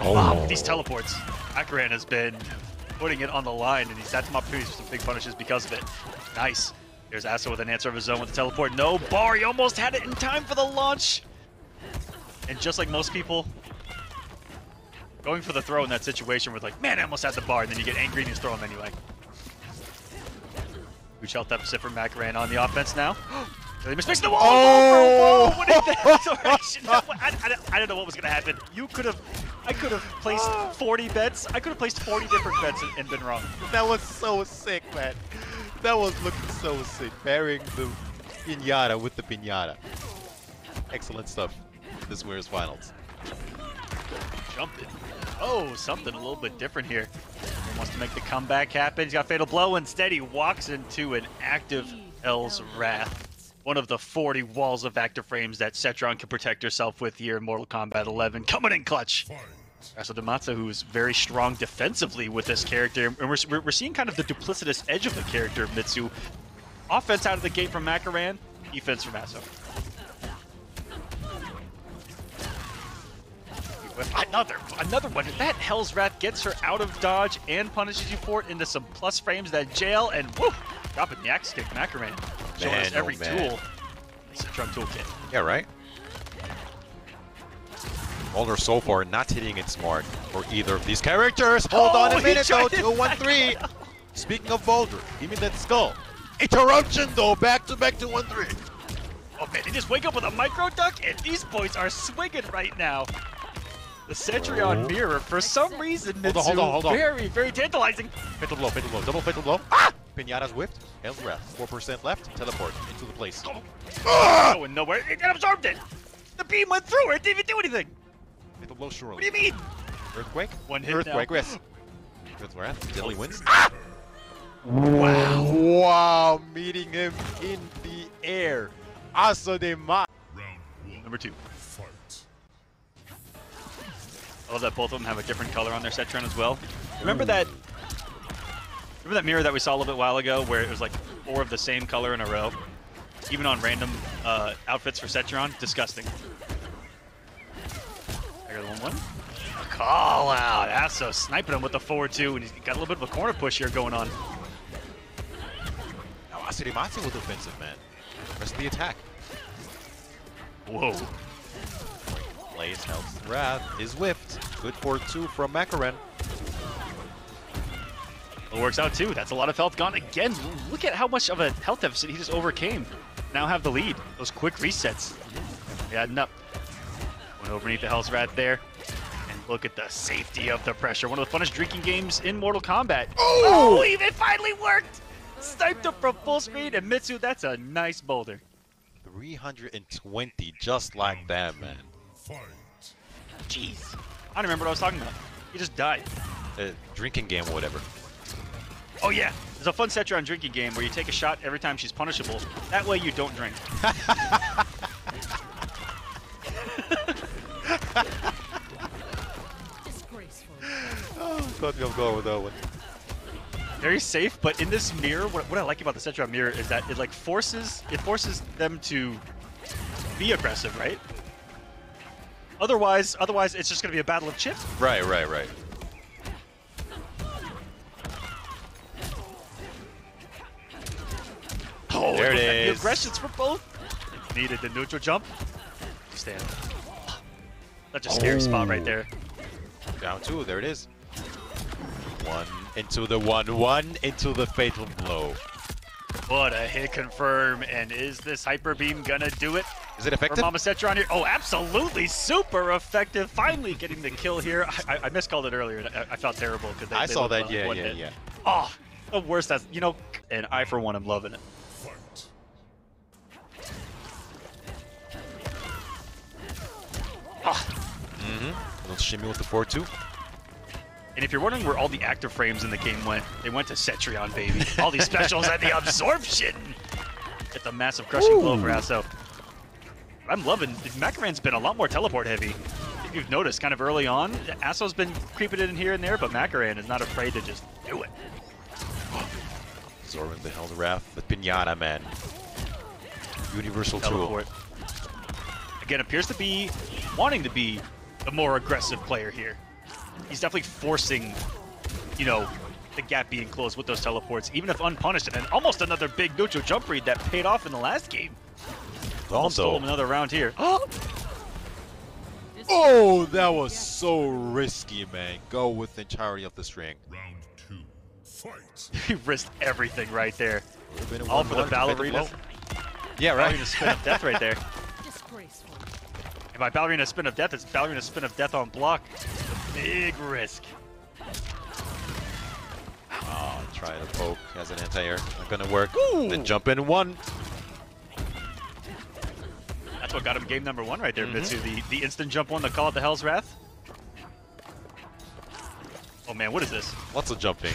Wow, these teleports. MakoraN has been putting it on the line, and he's had some opportunities for some big punishes because of it. Nice. There's Aso with an answer of his own with the teleport. No bar, he almost had it in time for the launch. And just like most people, going for the throw in that situation where like, man, I almost had the bar, and then you get angry and you just throw him anyway. Huge health deficit for MakoraN on the offense now. They misplaced the wall! Oh! Whoa, what is that direction? I don't know what was gonna happen. I could have placed 40 bets. I could have placed 40 different bets and been wrong. That was so sick, man. That was looking so sick. Pairing the piñata with the piñata. Excellent stuff. This Winners Finals. Jumping. Oh, something a little bit different here. He wants to make the comeback happen. He's got Fatal Blow. Instead, he walks into an active Hell's Wrath. One of the 40 walls of active frames that Cetrion can protect herself with here in Mortal Kombat 11. Coming in clutch. Asodimazze, who's very strong defensively with this character. And we're seeing kind of the duplicitous edge of the character, Mitsu. Offense out of the gate from MakoraN, defense from Aso. Another one. That Hell's Wrath gets her out of dodge and punishes you for it into some plus frames that jail, and woo! Dropping the axe kick, MakoraN. Showing us every tool. Cetrion toolkit. Yeah, right? Boulder so far not hitting its mark for either of these characters. Hold on a minute though, 2-1-3. Speaking of Boulder, give me that skull. Interruption though, back to back 2-1-3. Oh man, they just wake up with a micro duck, and these boys are swinging right now. The Cetrion mirror, for some reason, Hold on. very, very tantalizing. Fatal blow, double fatal blow. Ah! Pinata's whipped. Hell's Wrath. 4% left. Teleport into the place. Going nowhere. It absorbed it. The beam went through her. It didn't even do anything. Fatal blow, surely. What do you mean? Earthquake? One hit Earthquake, now. yes. Hell's Wrath. Deadly wins. Wow. Wow, meeting him in the air. Asodimazze. Round 1. Number 2. Fight. I love that both of them have a different color on their Cetrion as well. Remember that mirror that we saw a little bit while ago where it was like 4 of the same color in a row? Even on random outfits for Cetrion? Disgusting. I got one. A call out. Aso sniping him with the 4-2, and he's got a little bit of a corner push here going on. Now Asodimazze with offensive, man. Rest of the attack. Whoa. Plays Hell's Wrath is whipped. Good for 2 from MakoraN. It works out too. That's a lot of health gone again. Look at how much of a health deficit he just overcame. Now have the lead. Those quick resets. Adding up. Went overneath the Hell's Wrath there. And look at the safety of the pressure. One of the funnest drinking games in Mortal Kombat. Oh, it finally worked! Sniped up from full speed, and Mitsu, that's a nice boulder. 320 just like that, man. Fight. Jeez. I don't remember what I was talking about. He just died. Drinking game or whatever. Oh yeah, There's a fun Cetrion drinking game where you take a shot every time she's punishable. That way you don't drink. Oh, I thought you were going with that one. Very safe, but in this mirror, what I like about the Cetrion mirror is that it like forces them to be aggressive, right? Otherwise it's just gonna be a battle of chips. Right. Oh, there it the is. aggressions for both. Needed the neutral jump. Stand. Such a scary spot right there. Down 2, there it is. 1 into the 1-1 into the fatal blow. What a hit confirm, and is this Hyper Beam gonna do it? Is it effective? For Mama Cetrion here. Oh, absolutely, super effective. Finally getting the kill here. I miscalled it earlier. I felt terrible because I saw that. Yeah. Oh, the worst. That's, you know, and I for one am loving it. Fight. Little shimmy with the 4-2. And if you're wondering where all the active frames in the game went, they went to Cetrion, baby. All these specials and the absorption. It's a massive crushing blow for Aso. I'm loving, MakoraN's been a lot more teleport heavy. If you've noticed, kind of early on, Aso's been creeping it in here and there, but MakoraN is not afraid to just do it. Absorbing the Hell's Wrath, the Pinata, man. Universal Teleport. tool. Again, appears to be wanting to be the more aggressive player here. He's definitely forcing, you know, the gap being closed with those teleports, even if unpunished. And almost another big neutral jump read that paid off in the last game. Almost stole him another round here. Oh, that was so risky, man. Go with the entirety of the string. Round 2. Fight. He risked everything right there. Been a All for the 1-1 ballerina. Yeah, right. Ballerina spin of death right there. And by ballerina spin of death, it's ballerina spin of death on block. A big risk. Oh, try to poke as an anti-air. Not gonna work. Ooh. Then jump in 1. That's what got him game number 1 right there, Mitsu. The instant jump one, the call it the Hell's Wrath. Oh man, what is this? Lots of jumping.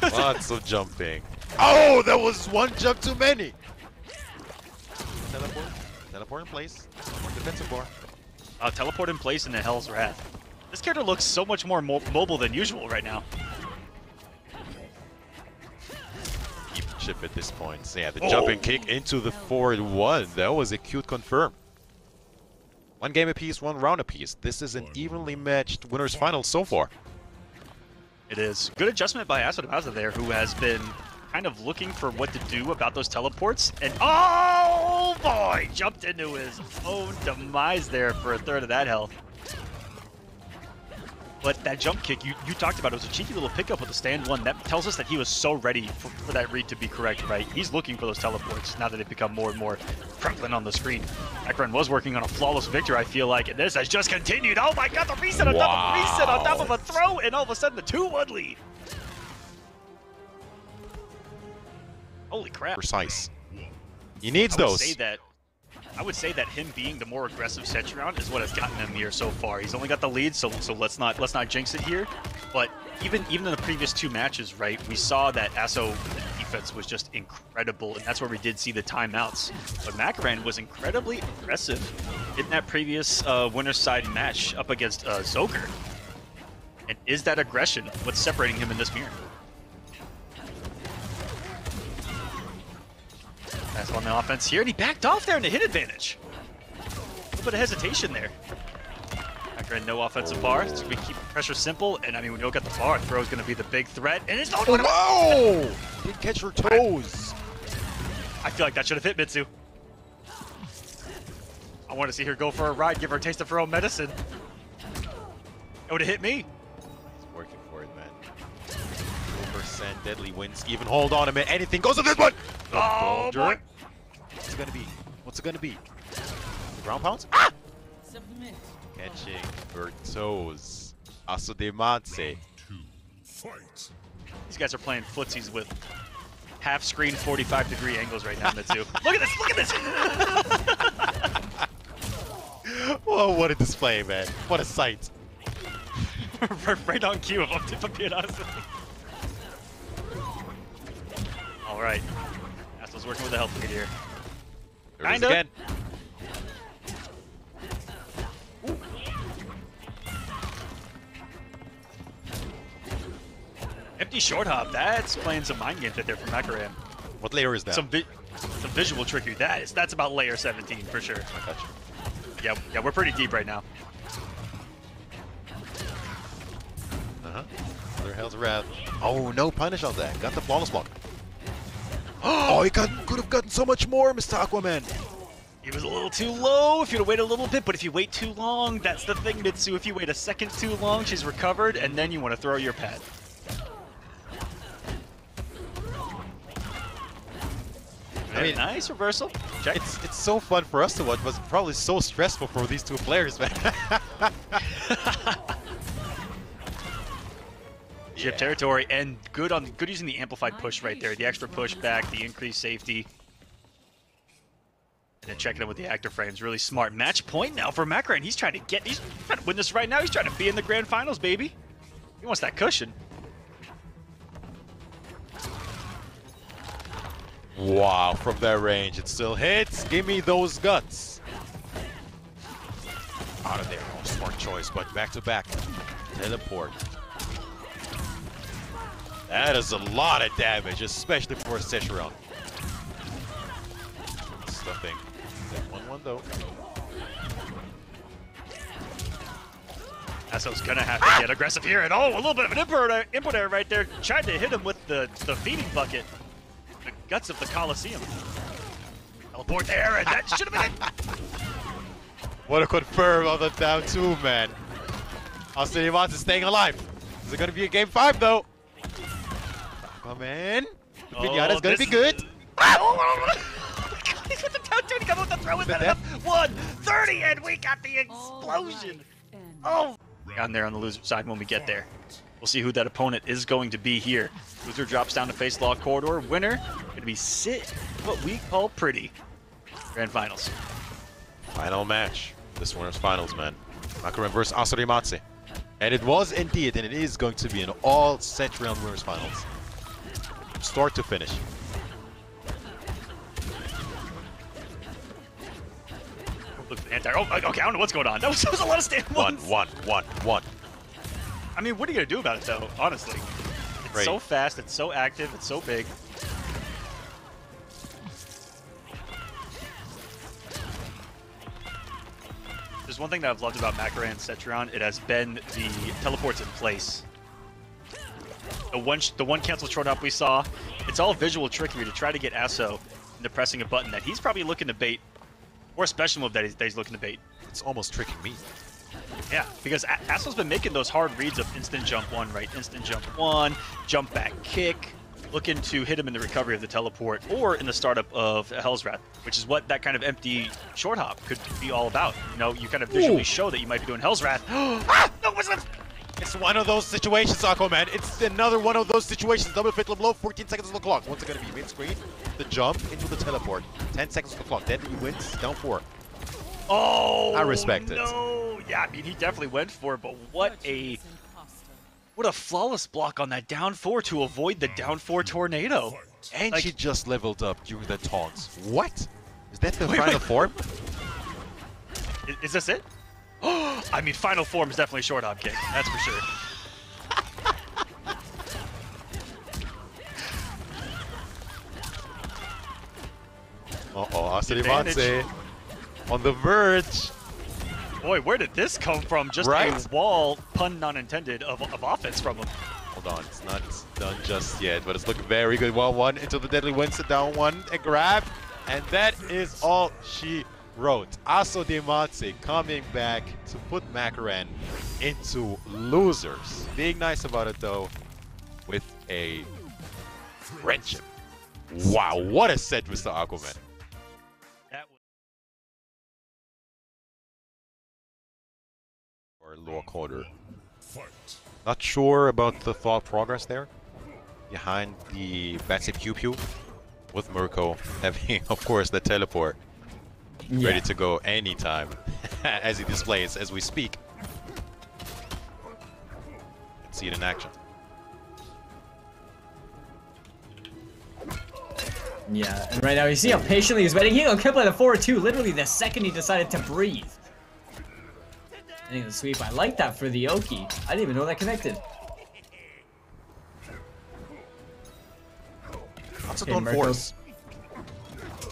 Lots of jumping. Oh, that was 1 jump too many. Teleport. Teleport in place. Defensive bar. Teleport in place in the Hell's Wrath. This character looks so much more mobile than usual right now. Keep chip at this point. So yeah, the jumping kick into the forward 1. That was a cute confirm. 1 game apiece, 1 round apiece. This is an evenly matched winners final so far. It is. Good adjustment by Asodimazze there, who has been kind of looking for what to do about those teleports. And oh boy, jumped into his own demise there for a third of that health. But that jump kick, you talked about, it was a cheeky little pickup with the stand 1. That tells us that he was so ready for that read to be correct, right? He's looking for those teleports now that they've become more and more prevalent on the screen. MakoraN was working on a flawless victory, I feel like, and this has just continued. Oh my god, the reset on top of reset on top of a throw, and all of a sudden the 2-1 lead. Holy crap. Precise. He needs those. I would say that him being the more aggressive Cetrion is what has gotten him here so far. He's only got the lead, so let's not jinx it here. But even in the previous 2 matches, right, we saw that Aso defense was just incredible, and that's where we did see the timeouts. But MakoraN was incredibly aggressive in that previous winner's side match up against Zoker. And is that aggression what's separating him in this mirror? That's on the offense here, and he backed off there in the hit advantage. A little bit of hesitation there. MakoraN no offensive bar, so we keep pressure simple, and I mean, when you look at the bar, throw is going to be the big threat, and it's Whoa! Didn't catch her toes. I feel like that should have hit Mitsu. I want to see her go for a ride, give her a taste of her own medicine. It would have hit me. He's working for it, man. 2% deadly wins. Even hold on a minute. Anything goes on this one. Oh boy! What's it gonna be? What's it gonna be? Ground pounds? Ah! Catching her toes. Asodimazze. 2. Fight. These guys are playing footsies with half-screen 45-degree angles right now, Mitsu. Look at this! Look at this! Whoa, what a display, man. What a sight. Right on cue, if I'm being honest with you. All right. Astro's working with the health lead here. There it is Kinda. again. Empty short hop. That's playing some mind games right there from MakoraN. What layer is that? Some visual trickery. That's about layer 17 for sure. I got you. Yeah, we're pretty deep right now. Other hell's wrath. Oh, no punish on that. Got the flawless block. Oh, he could have gotten so much more, Mr. Aquaman. He was a little too low if you'd wait a little bit, but if you wait too long, that's the thing, Mitsu. If you wait a second too long, she's recovered, and then you want to throw your pad. I mean, nice reversal. Check. It's so fun for us to watch, but it's probably so stressful for these two players, man. Ship territory and good using the amplified push right there. The extra push back, the increased safety. And then checking in with the active frames. Really smart. Match point now for MakoraN. He's trying to win this right now. He's trying to be in the grand finals, baby. He wants that cushion. Wow, from that range, it still hits. Give me those guts. Out of there. Oh, smart choice, but back to back. Teleport. That is a lot of damage, especially for Cetrion. Stuffing. 1-1 though. Aso's gonna have to get aggressive here, and oh, a little bit of an input error right there. Tried to hit him with the feeding bucket. The guts of the Coliseum. Teleport there, and that should have been it. What a confirm on the down two, man. Asodimazze is staying alive. Is it gonna be a game 5 though? Come in. Pinata's gonna be good. He's with the down two, he got with the throw in that enough. 130, and we got the explosion. Oh, down there on the loser side when we get there. We'll see who that opponent is going to be here. Loser drops down to face LawKorridor. Winner gonna be what we call pretty. Grand finals. Final match. This Winners Finals, man. MakoraN vs Asodimazze. And it was indeed, and it is going to be an all Cetrion Winners Finals. Start to finish. Oh, okay, I don't know what's going on. That was a lot of stand ones. One. I mean, what are you gonna do about it, though? Honestly, it's Right. so fast, it's so active, it's so big. There's one thing that I've loved about MakoraN and Cetrion. It has been the teleports in place. The one cancel short up we saw. It's all visual trickery to try to get Aso into pressing a button that he's probably looking to bait, or a special move that he's looking to bait. It's almost tricking me. Yeah, because Aso's been making those hard reads of instant jump one, right? Instant jump one, jump back kick, looking to hit him in the recovery of the teleport or in the startup of Hell's Wrath, which is what that kind of empty short hop could be all about. You know, you kind of visually show that you might be doing Hell's Wrath. Ah! No, what's that? It's one of those situations, Aquaman. It's another one of those situations. Double fit below, 14 seconds on the clock. What's it going to be? Mid-screen, the jump into the teleport. 10 seconds on the clock. Then he wins, down 4. Oh, I respect it. No, yeah, I mean he definitely went for it, but what a flawless block on that down 4 to avoid the down 4 tornado. And Like- she just leveled up during the taunts. What? Is that the Wait, final wait. form? Is this it? I mean, final form is definitely a short hop kick. That's for sure. Uh-oh, Asodimazze on the verge. Boy, where did this come from? Just Right? a wall, pun not intended, of offense from him. Hold on, it's not done just yet, but it's looking very good. 1-1 into the deadly wins it down 1, a grab, and that is all she wrote. Asodimazze coming back to put MakoraN into losers. Being nice about it though, with a friendship. Wow, what a set, Mr. Aquaman. That was Or LawKorridor. Fight. Not sure about the thought progress there behind the Batsy Pew Pew with Murko having, of course, the teleport ready to go anytime as he displays as we speak. Let's see it in action. Yeah, and right now you see how patiently he's waiting. He got killed by the 4-2 literally the second he decided to breathe. Ending the sweep. I like that for the Oki. I didn't even know that connected. That's Okay, a force.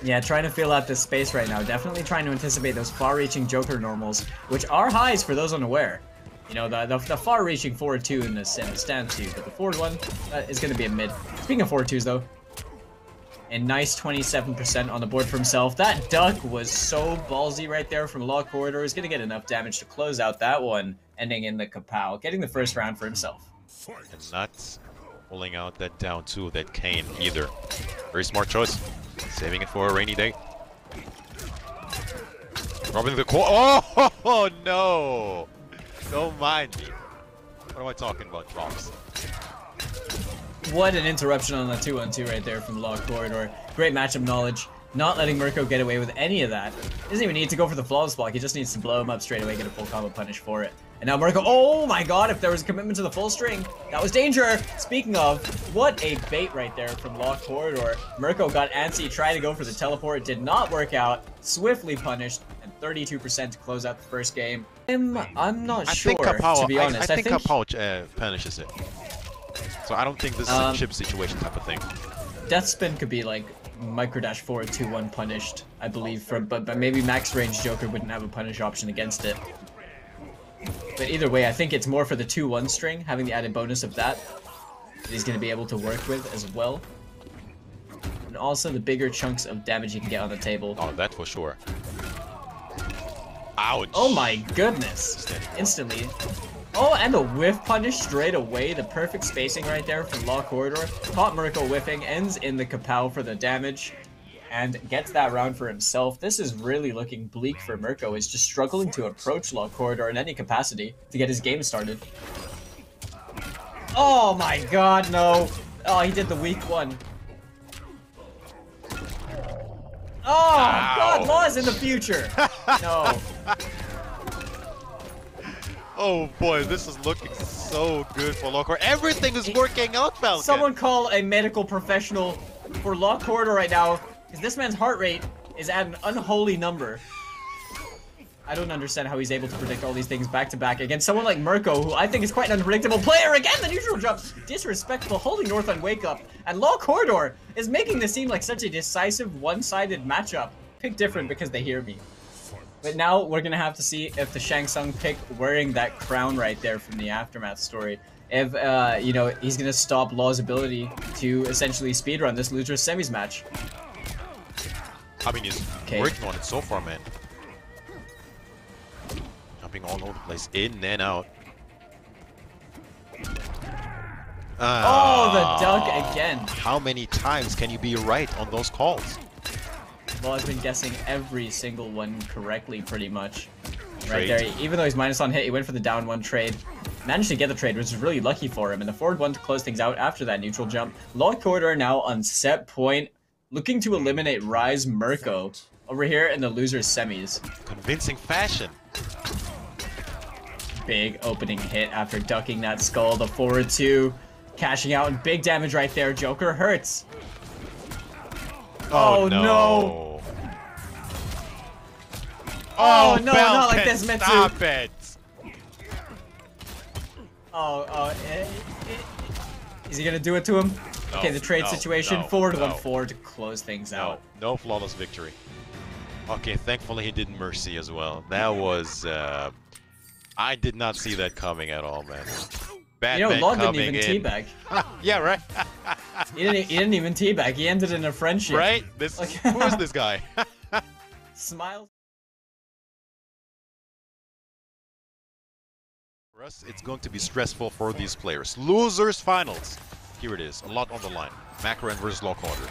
Yeah, trying to fill out this space right now. Definitely trying to anticipate those far-reaching Joker normals, which are highs for those unaware. You know, the far-reaching forward 2 in the stand 2, but the forward one is going to be a mid. Speaking of forward 2s, though, a nice 27% on the board for himself. That duck was so ballsy right there from LawKorridor. He's going to get enough damage to close out that one, ending in the Kabal, getting the first round for himself. And not pulling out that down 2 that Kane either. Very smart choice. Saving it for a rainy day. Robbing the core. Oh no! Don't mind me. What am I talking about, drops? What an interruption on the 2-on-2 right there from LawKorridor. Great matchup knowledge. Not letting Murko get away with any of that. Doesn't even need to go for the flawless block. He just needs to blow him up straight away, get a full combo punish for it. And now Murko, oh my god, if there was a commitment to the full string, that was danger! Speaking of, what a bait right there from LawKorridor. Murko got antsy, tried to go for the teleport, did not work out, swiftly punished, and 32% to close out the first game. I'm not sure, to be honest. I think Kabal punishes it. So I don't think this is a chip situation type of thing. Death spin could be like microdash forward 2-1 punished, I believe, but maybe max range Joker wouldn't have a punish option against it. But either way, I think it's more for the 2-1 string, having the added bonus of that he's going to be able to work with as well. And also the bigger chunks of damage you can get on the table. Oh, that for sure. Ouch! Oh my goodness! Instantly. Oh, and the whiff punish straight away. The perfect spacing right there from LawKorridor. Caught Murko whiffing, ends in the Kapow for the damage, and gets that round for himself. This is really looking bleak for Murko. He's just struggling to approach LawKorridor in any capacity to get his game started. Oh my god, no! Oh, he did the weak one. Oh, Ow. God, Law is in the future! No. Oh boy, this is looking so good for LawKorridor. Everything is working out, Falcon! Someone call a medical professional for LawKorridor right now, because this man's heart rate is at an unholy number. I don't understand how he's able to predict all these things back to back against someone like Murko, who I think is quite an unpredictable player. Again, the neutral jump, disrespectful, holding North on wake up, and LawKorridor is making this seem like such a decisive, one-sided matchup. Pick different because they hear me. But now we're gonna have to see if the Shang Tsung pick wearing that crown right there from the Aftermath story, if you know, he's gonna stop Law's ability to essentially speedrun this Losers Semis match. I mean, he's working on it so far, man. Jumping all over the place, in and out. Oh, the duck again. How many times can you be right on those calls? Law has been guessing every single one correctly, pretty much. Right there, even though he's minus on hit, he went for the down 1 trade. Managed to get the trade, which is really lucky for him. And the forward 1 to close things out after that neutral jump. LawKorridor now on set point, looking to eliminate Rise Murko over here in the Losers Semis. Convincing fashion. Big opening hit after ducking that skull. The forward 2, cashing out, and big damage right there. Joker hurts. Oh no! Oh no, not like this, Mitsu! Stop it! Is he gonna do it to him? No, Okay, the trade situation, forward 1-4 to close things No, out. no flawless victory. Okay, thankfully he did Mercy as well. That was, I did not see that coming at all, man. You know, Law didn't even teabag. Yeah, right? He didn't even teabag, he ended in a friendship. Right? This, who is this guy? Smile. For us, it's going to be stressful for these players. Losers Finals. Here it is, a lot on the line. MakoraN Vs LawKorridor.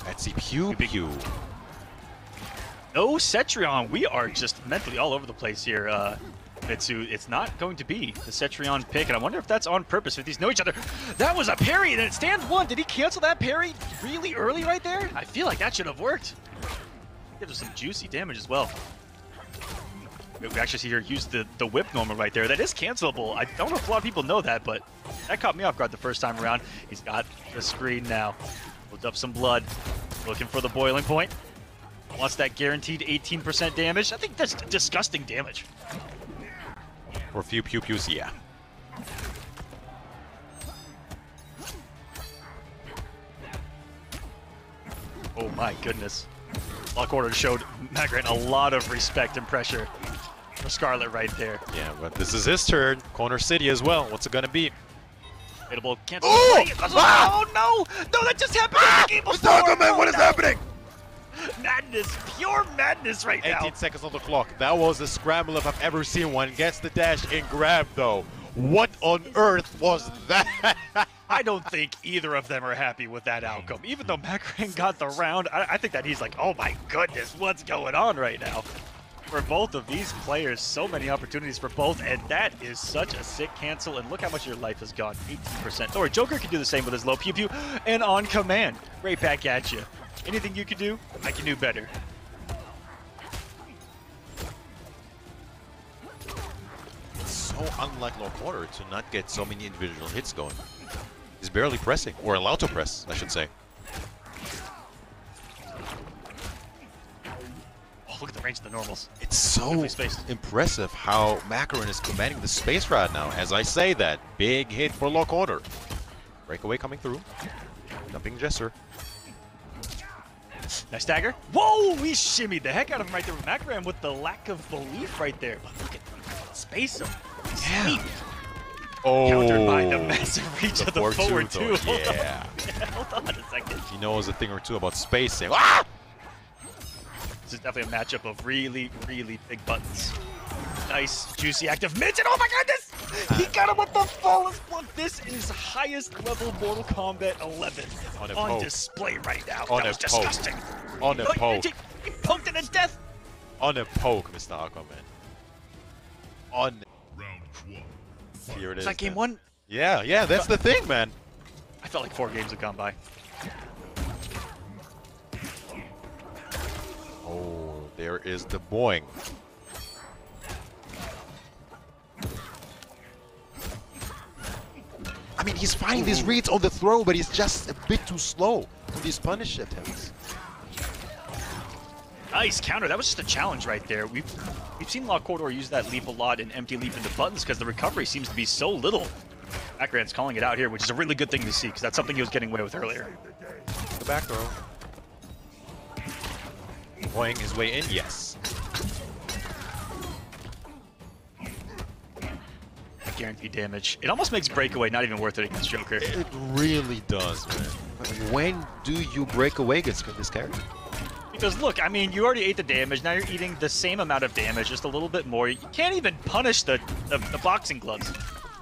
Let's see, pew pew. No Cetrion. We are just mentally all over the place here, Mitsu. It's not going to be the Cetrion pick, and I wonder if that's on purpose, if these know each other. That was a parry, and it stands 1. Did he cancel that parry really early right there? I feel like that should have worked. Gives us some juicy damage as well. We actually see her use the whip normal right there. That is cancelable. I don't know if a lot of people know that, but that caught me off guard the first time around. He's got the screen now. Builds up some blood. Looking for the boiling point. Wants that guaranteed 18% damage. I think that's disgusting damage. For a few pew-pews, yeah. Oh my goodness. LawKorridor showed MakoraN a lot of respect and pressure for Skarlet right there. Yeah, but this is his turn. Corner City as well. What's it gonna be? Available, cancel. Oh! Oh no! No, that just happened in the game before! Man, what is happening? Madness, pure madness right now. 18 seconds on the clock. That was a scramble if I've ever seen one. Gets the dash and grab though. What on earth was that? I don't think either of them are happy with that outcome. Even though MakoraN got the round, I think that he's like, oh my goodness, what's going on right now? For both of these players, so many opportunities for both, and that is such a sick cancel, and look how much your life has gone, 18%. Or Joker can do the same with his low pew pew, and on command, right back at you. Anything you can do, I can do better. It's so unlike LawKorridor to not get so many individual hits going. He's barely pressing, or allowed to press, I should say. Oh, look at the range of the normals. It's so impressive how MakoraN is commanding the space right now. As I say that, big hit for LawKorridor. Breakaway coming through. Jumping Jesser. Nice dagger. Whoa, we shimmied the heck out of him right there with MakoraN with the lack of belief right there. But look at space him. Sweet. Oh, Countered by the massive reach of the forward though. too. Yeah. Hold on a second. He knows a thing or two about spacing. Ah! This is definitely a matchup of really, really big buttons. Nice, juicy active midget. Oh my goodness! He got him with the flawless block. This is highest level Mortal Kombat 11 on display right now. That was disgusting. On a poke. He poked it to death. On a poke, Mr. Aquaman. On. Round one. Here it is. Is that game one? Yeah, that's the thing, man. I felt like 4 games had gone by. Oh, there is the boing. I mean, he's finding these reads on the throw, but he's just a bit too slow on these punish attempts. Nice counter. That was just a challenge right there. We've seen LawKorridor use that leap a lot and empty leap into buttons because the recovery seems to be so little. MakoraN's calling it out here, which is a really good thing to see because that's something he was getting away with earlier. The back throw. Boing his way in, yes. Guaranteed damage. It almost makes breakaway not even worth it against Joker. It really does, man. When do you break away against this character? Because look, I mean, you already ate the damage. Now you're eating the same amount of damage, just a little bit more. You can't even punish the boxing gloves.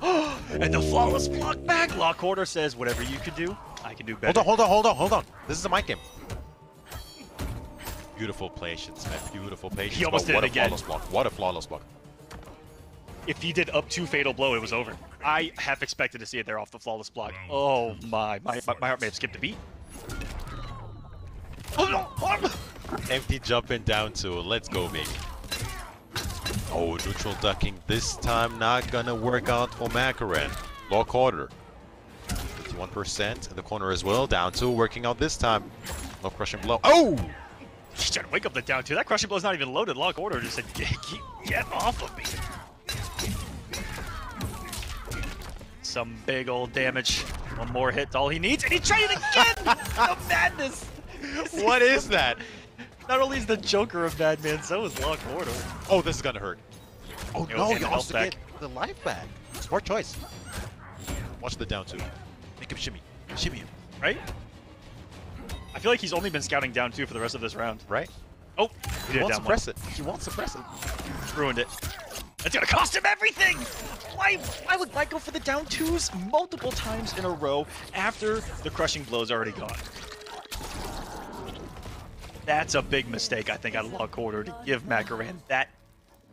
And the flawless block back. LawKorridor says, whatever you can do, I can do better. Hold on. This is a mic game. Beautiful patience, man. Beautiful patience. He almost did it again. What a flawless block. If he did up 2 fatal blow, it was over. I half expected to see it there off the flawless block. Oh my heart may have skipped a beat. Oh no! Empty jumping down to let's go, baby. Oh, neutral ducking this time not gonna work out for MakoraN. LawKorridor. 51% in the corner as well. Down 2 working out this time. No crushing blow. Oh! He's trying to wake up the down 2. That crushing blow's not even loaded. LawKorridor just said, get off of me. Some big old damage. One more hit, all he needs, and he tried it again! The madness! What is that? Not only is the Joker of Madman, so is LawKorridor. Oh, this is gonna hurt. Oh no, and you also back. get the life back. Smart choice. Watch the down 2. Make him shimmy. Shimmy him. Right? I feel like he's only been scouting down 2 for the rest of this round. Right? Oh, He wants to press it. He wants to press it. Ruined it. That's gonna cost him everything! Why would Mike go for the down 2s multiple times in a row after the crushing blow's already gone? That's a big mistake, I think, out of LawKorridor to give MakoraN that,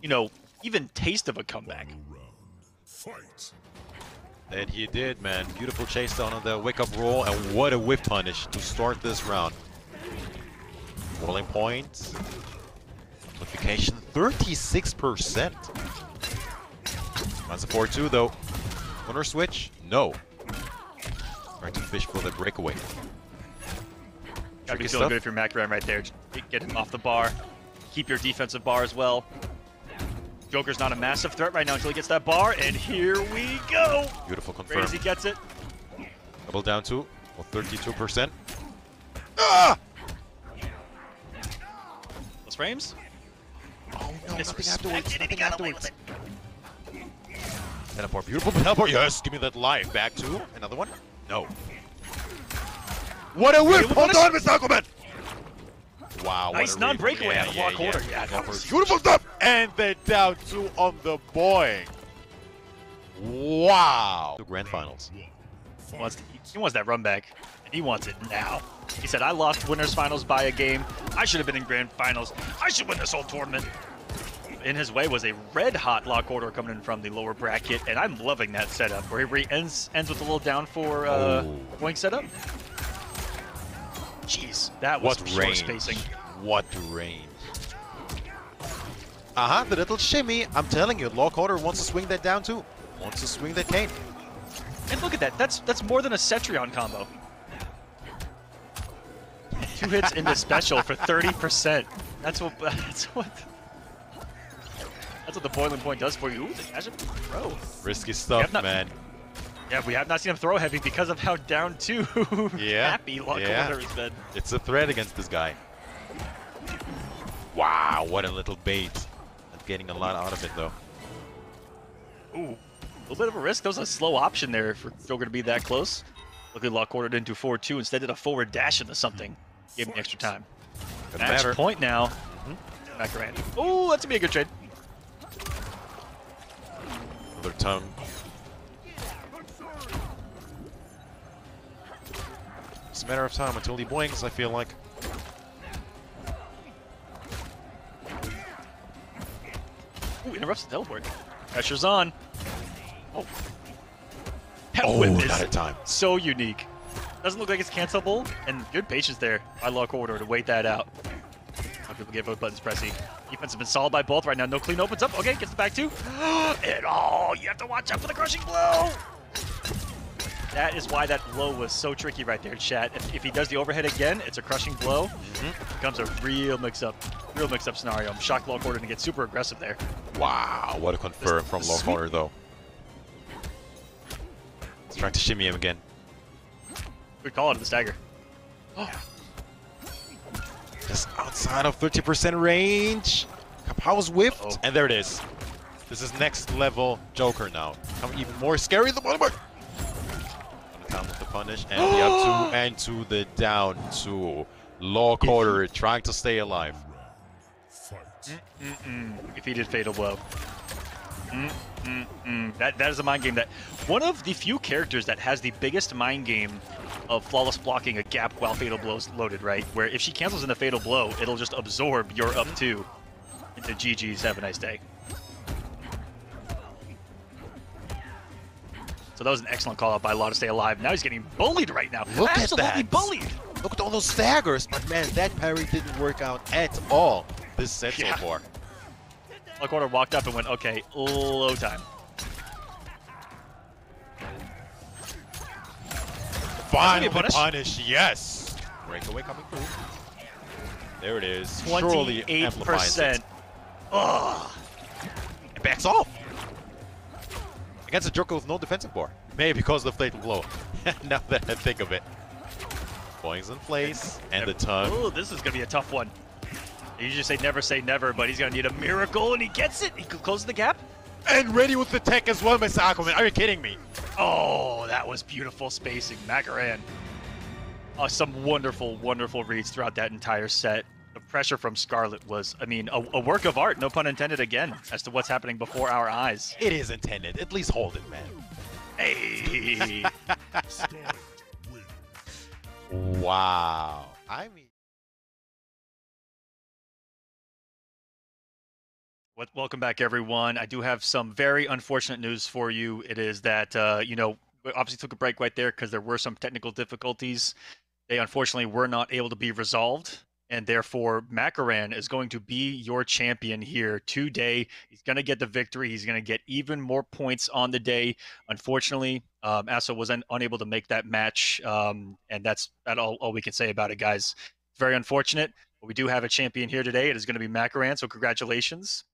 you know, even taste of a comeback. Fight. And he did, man. Beautiful chase down on the wake-up roll, and what a whiff punish to start this round. Rolling point. Amplification 36%. Runs a 4-2 though. Corner switch? No. Trying to fish for the breakaway. Gotta be Tricky feeling stuff. good if you're MakoraN right there. Just get him off the bar. Keep your defensive bar as well. Joker's not a massive threat right now until he gets that bar, and here we go! Beautiful confirm. Crazy gets it. Double down to 32%. Ah! Those frames? Oh no, nothing Disrespected, afterwards. and he Nothing got away afterwards. with it. Teleport, beautiful teleport. Yes, give me that life. Back to another one. No. What a whip! Hold on, Mr. Aquaman! Wow, what Nice a non-breakaway read. out of LawKorridor. Yeah, that was Beautiful stuff! And then down two on the Boeing. Wow! The grand finals. he wants that run back, and he wants it now. He said, I lost Winners Finals by a game. I should have been in Grand Finals. I should win this whole tournament. In his way was a red-hot LawKorridor coming in from the lower bracket, and I'm loving that setup, where he ends with a little down for Boeing setup. Jeez, that was What pure range? spacing. What range? The little shimmy. I'm telling you, LawKorridor wants to swing that down too. Wants to swing that cane. And look at that. That's more than a Cetrion combo. 2 hits in the special for 30%. That's what the boiling point does for you. Ooh, the dash up throw. Risky stuff, man. Yeah, we have not seen him throw heavy because of how down two happy LawKorridor has been. It's a threat against this guy. Wow, what a little bait. Not getting a lot out of it though. Ooh, a little bit of a risk. That was a slow option there for Joker to be that close. Luckily, LawKorridor into 4-2. Instead, did a forward dash into something. Gave him the extra time. Doesn't Match matter. point now. MakoraN. Oh, that's gonna be a good trade. Another tongue. It's a matter of time until he boings, I feel like. Ooh, interrupts the teleport. Pressure's on. Oh. That Oh, whip is not in time. so unique. Doesn't look like it's cancelable, and good patience there by LawKorridor to wait that out. Some people get both buttons pressy. Defense has been solid by both right now. No clean opens up. Okay, gets the back two. And oh, you have to watch out for the crushing blow. That is why that blow was so tricky right there, chat. If he does the overhead again, it's a crushing blow. It becomes a real mix-up scenario. I'm shocked LawKorridor didn't get super aggressive there. Wow, what a confirm from LawKorridor though. He's trying to shimmy him again. Good call out of the stagger. Just outside of 30% range. Kabal whiffed, and there it is. This is next level Joker now. Becoming even more scary than the down with the punish, and the up two, and to the down two. LawKorridor trying to stay alive. If he did fatal blow. That is a mind game that one of the few characters that has the biggest mind game of flawless blocking a gap while fatal blow's loaded, right? Where if she cancels in the fatal blow, it'll just absorb your up two into GG's. Have a nice day. So that was an excellent call out by Law to stay alive. Now he's getting bullied right now. Look at Absolutely that. bullied. Look at all those staggers, but man, that parry didn't work out at all this set so far. LawKorridor walked up and went, okay, low time. Finally punish, yes. Breakaway coming through. There it is. Surely amplifies it. 28%. Ugh. It backs off. Against a Joker with no defensive bar. Maybe because of the fatal blow. Now that I think of it. Boing's in place, and the tongue. Oh, this is going to be a tough one. You just say never, but he's going to need a miracle, and he gets it. He closes the gap. And ready with the tech as well, Mr. Aquaman. Are you kidding me? Oh, that was beautiful spacing. MakoraN. Some wonderful, wonderful reads throughout that entire set. The pressure from Skarlet was, I mean, a work of art, no pun intended again, as to what's happening before our eyes. It is intended. At least hold it, man. Hey. Wow. I mean... Welcome back, everyone. I do have some very unfortunate news for you. It is that, you know, we obviously took a break right there because there were some technical difficulties. They unfortunately were not able to be resolved. and therefore MakoraN is going to be your champion here today. He's going to get the victory. He's going to get even more points on the day. Unfortunately, Aso was unable to make that match, and that's all we can say about it, guys. Very unfortunate, but we do have a champion here today. It is going to be MakoraN, so congratulations.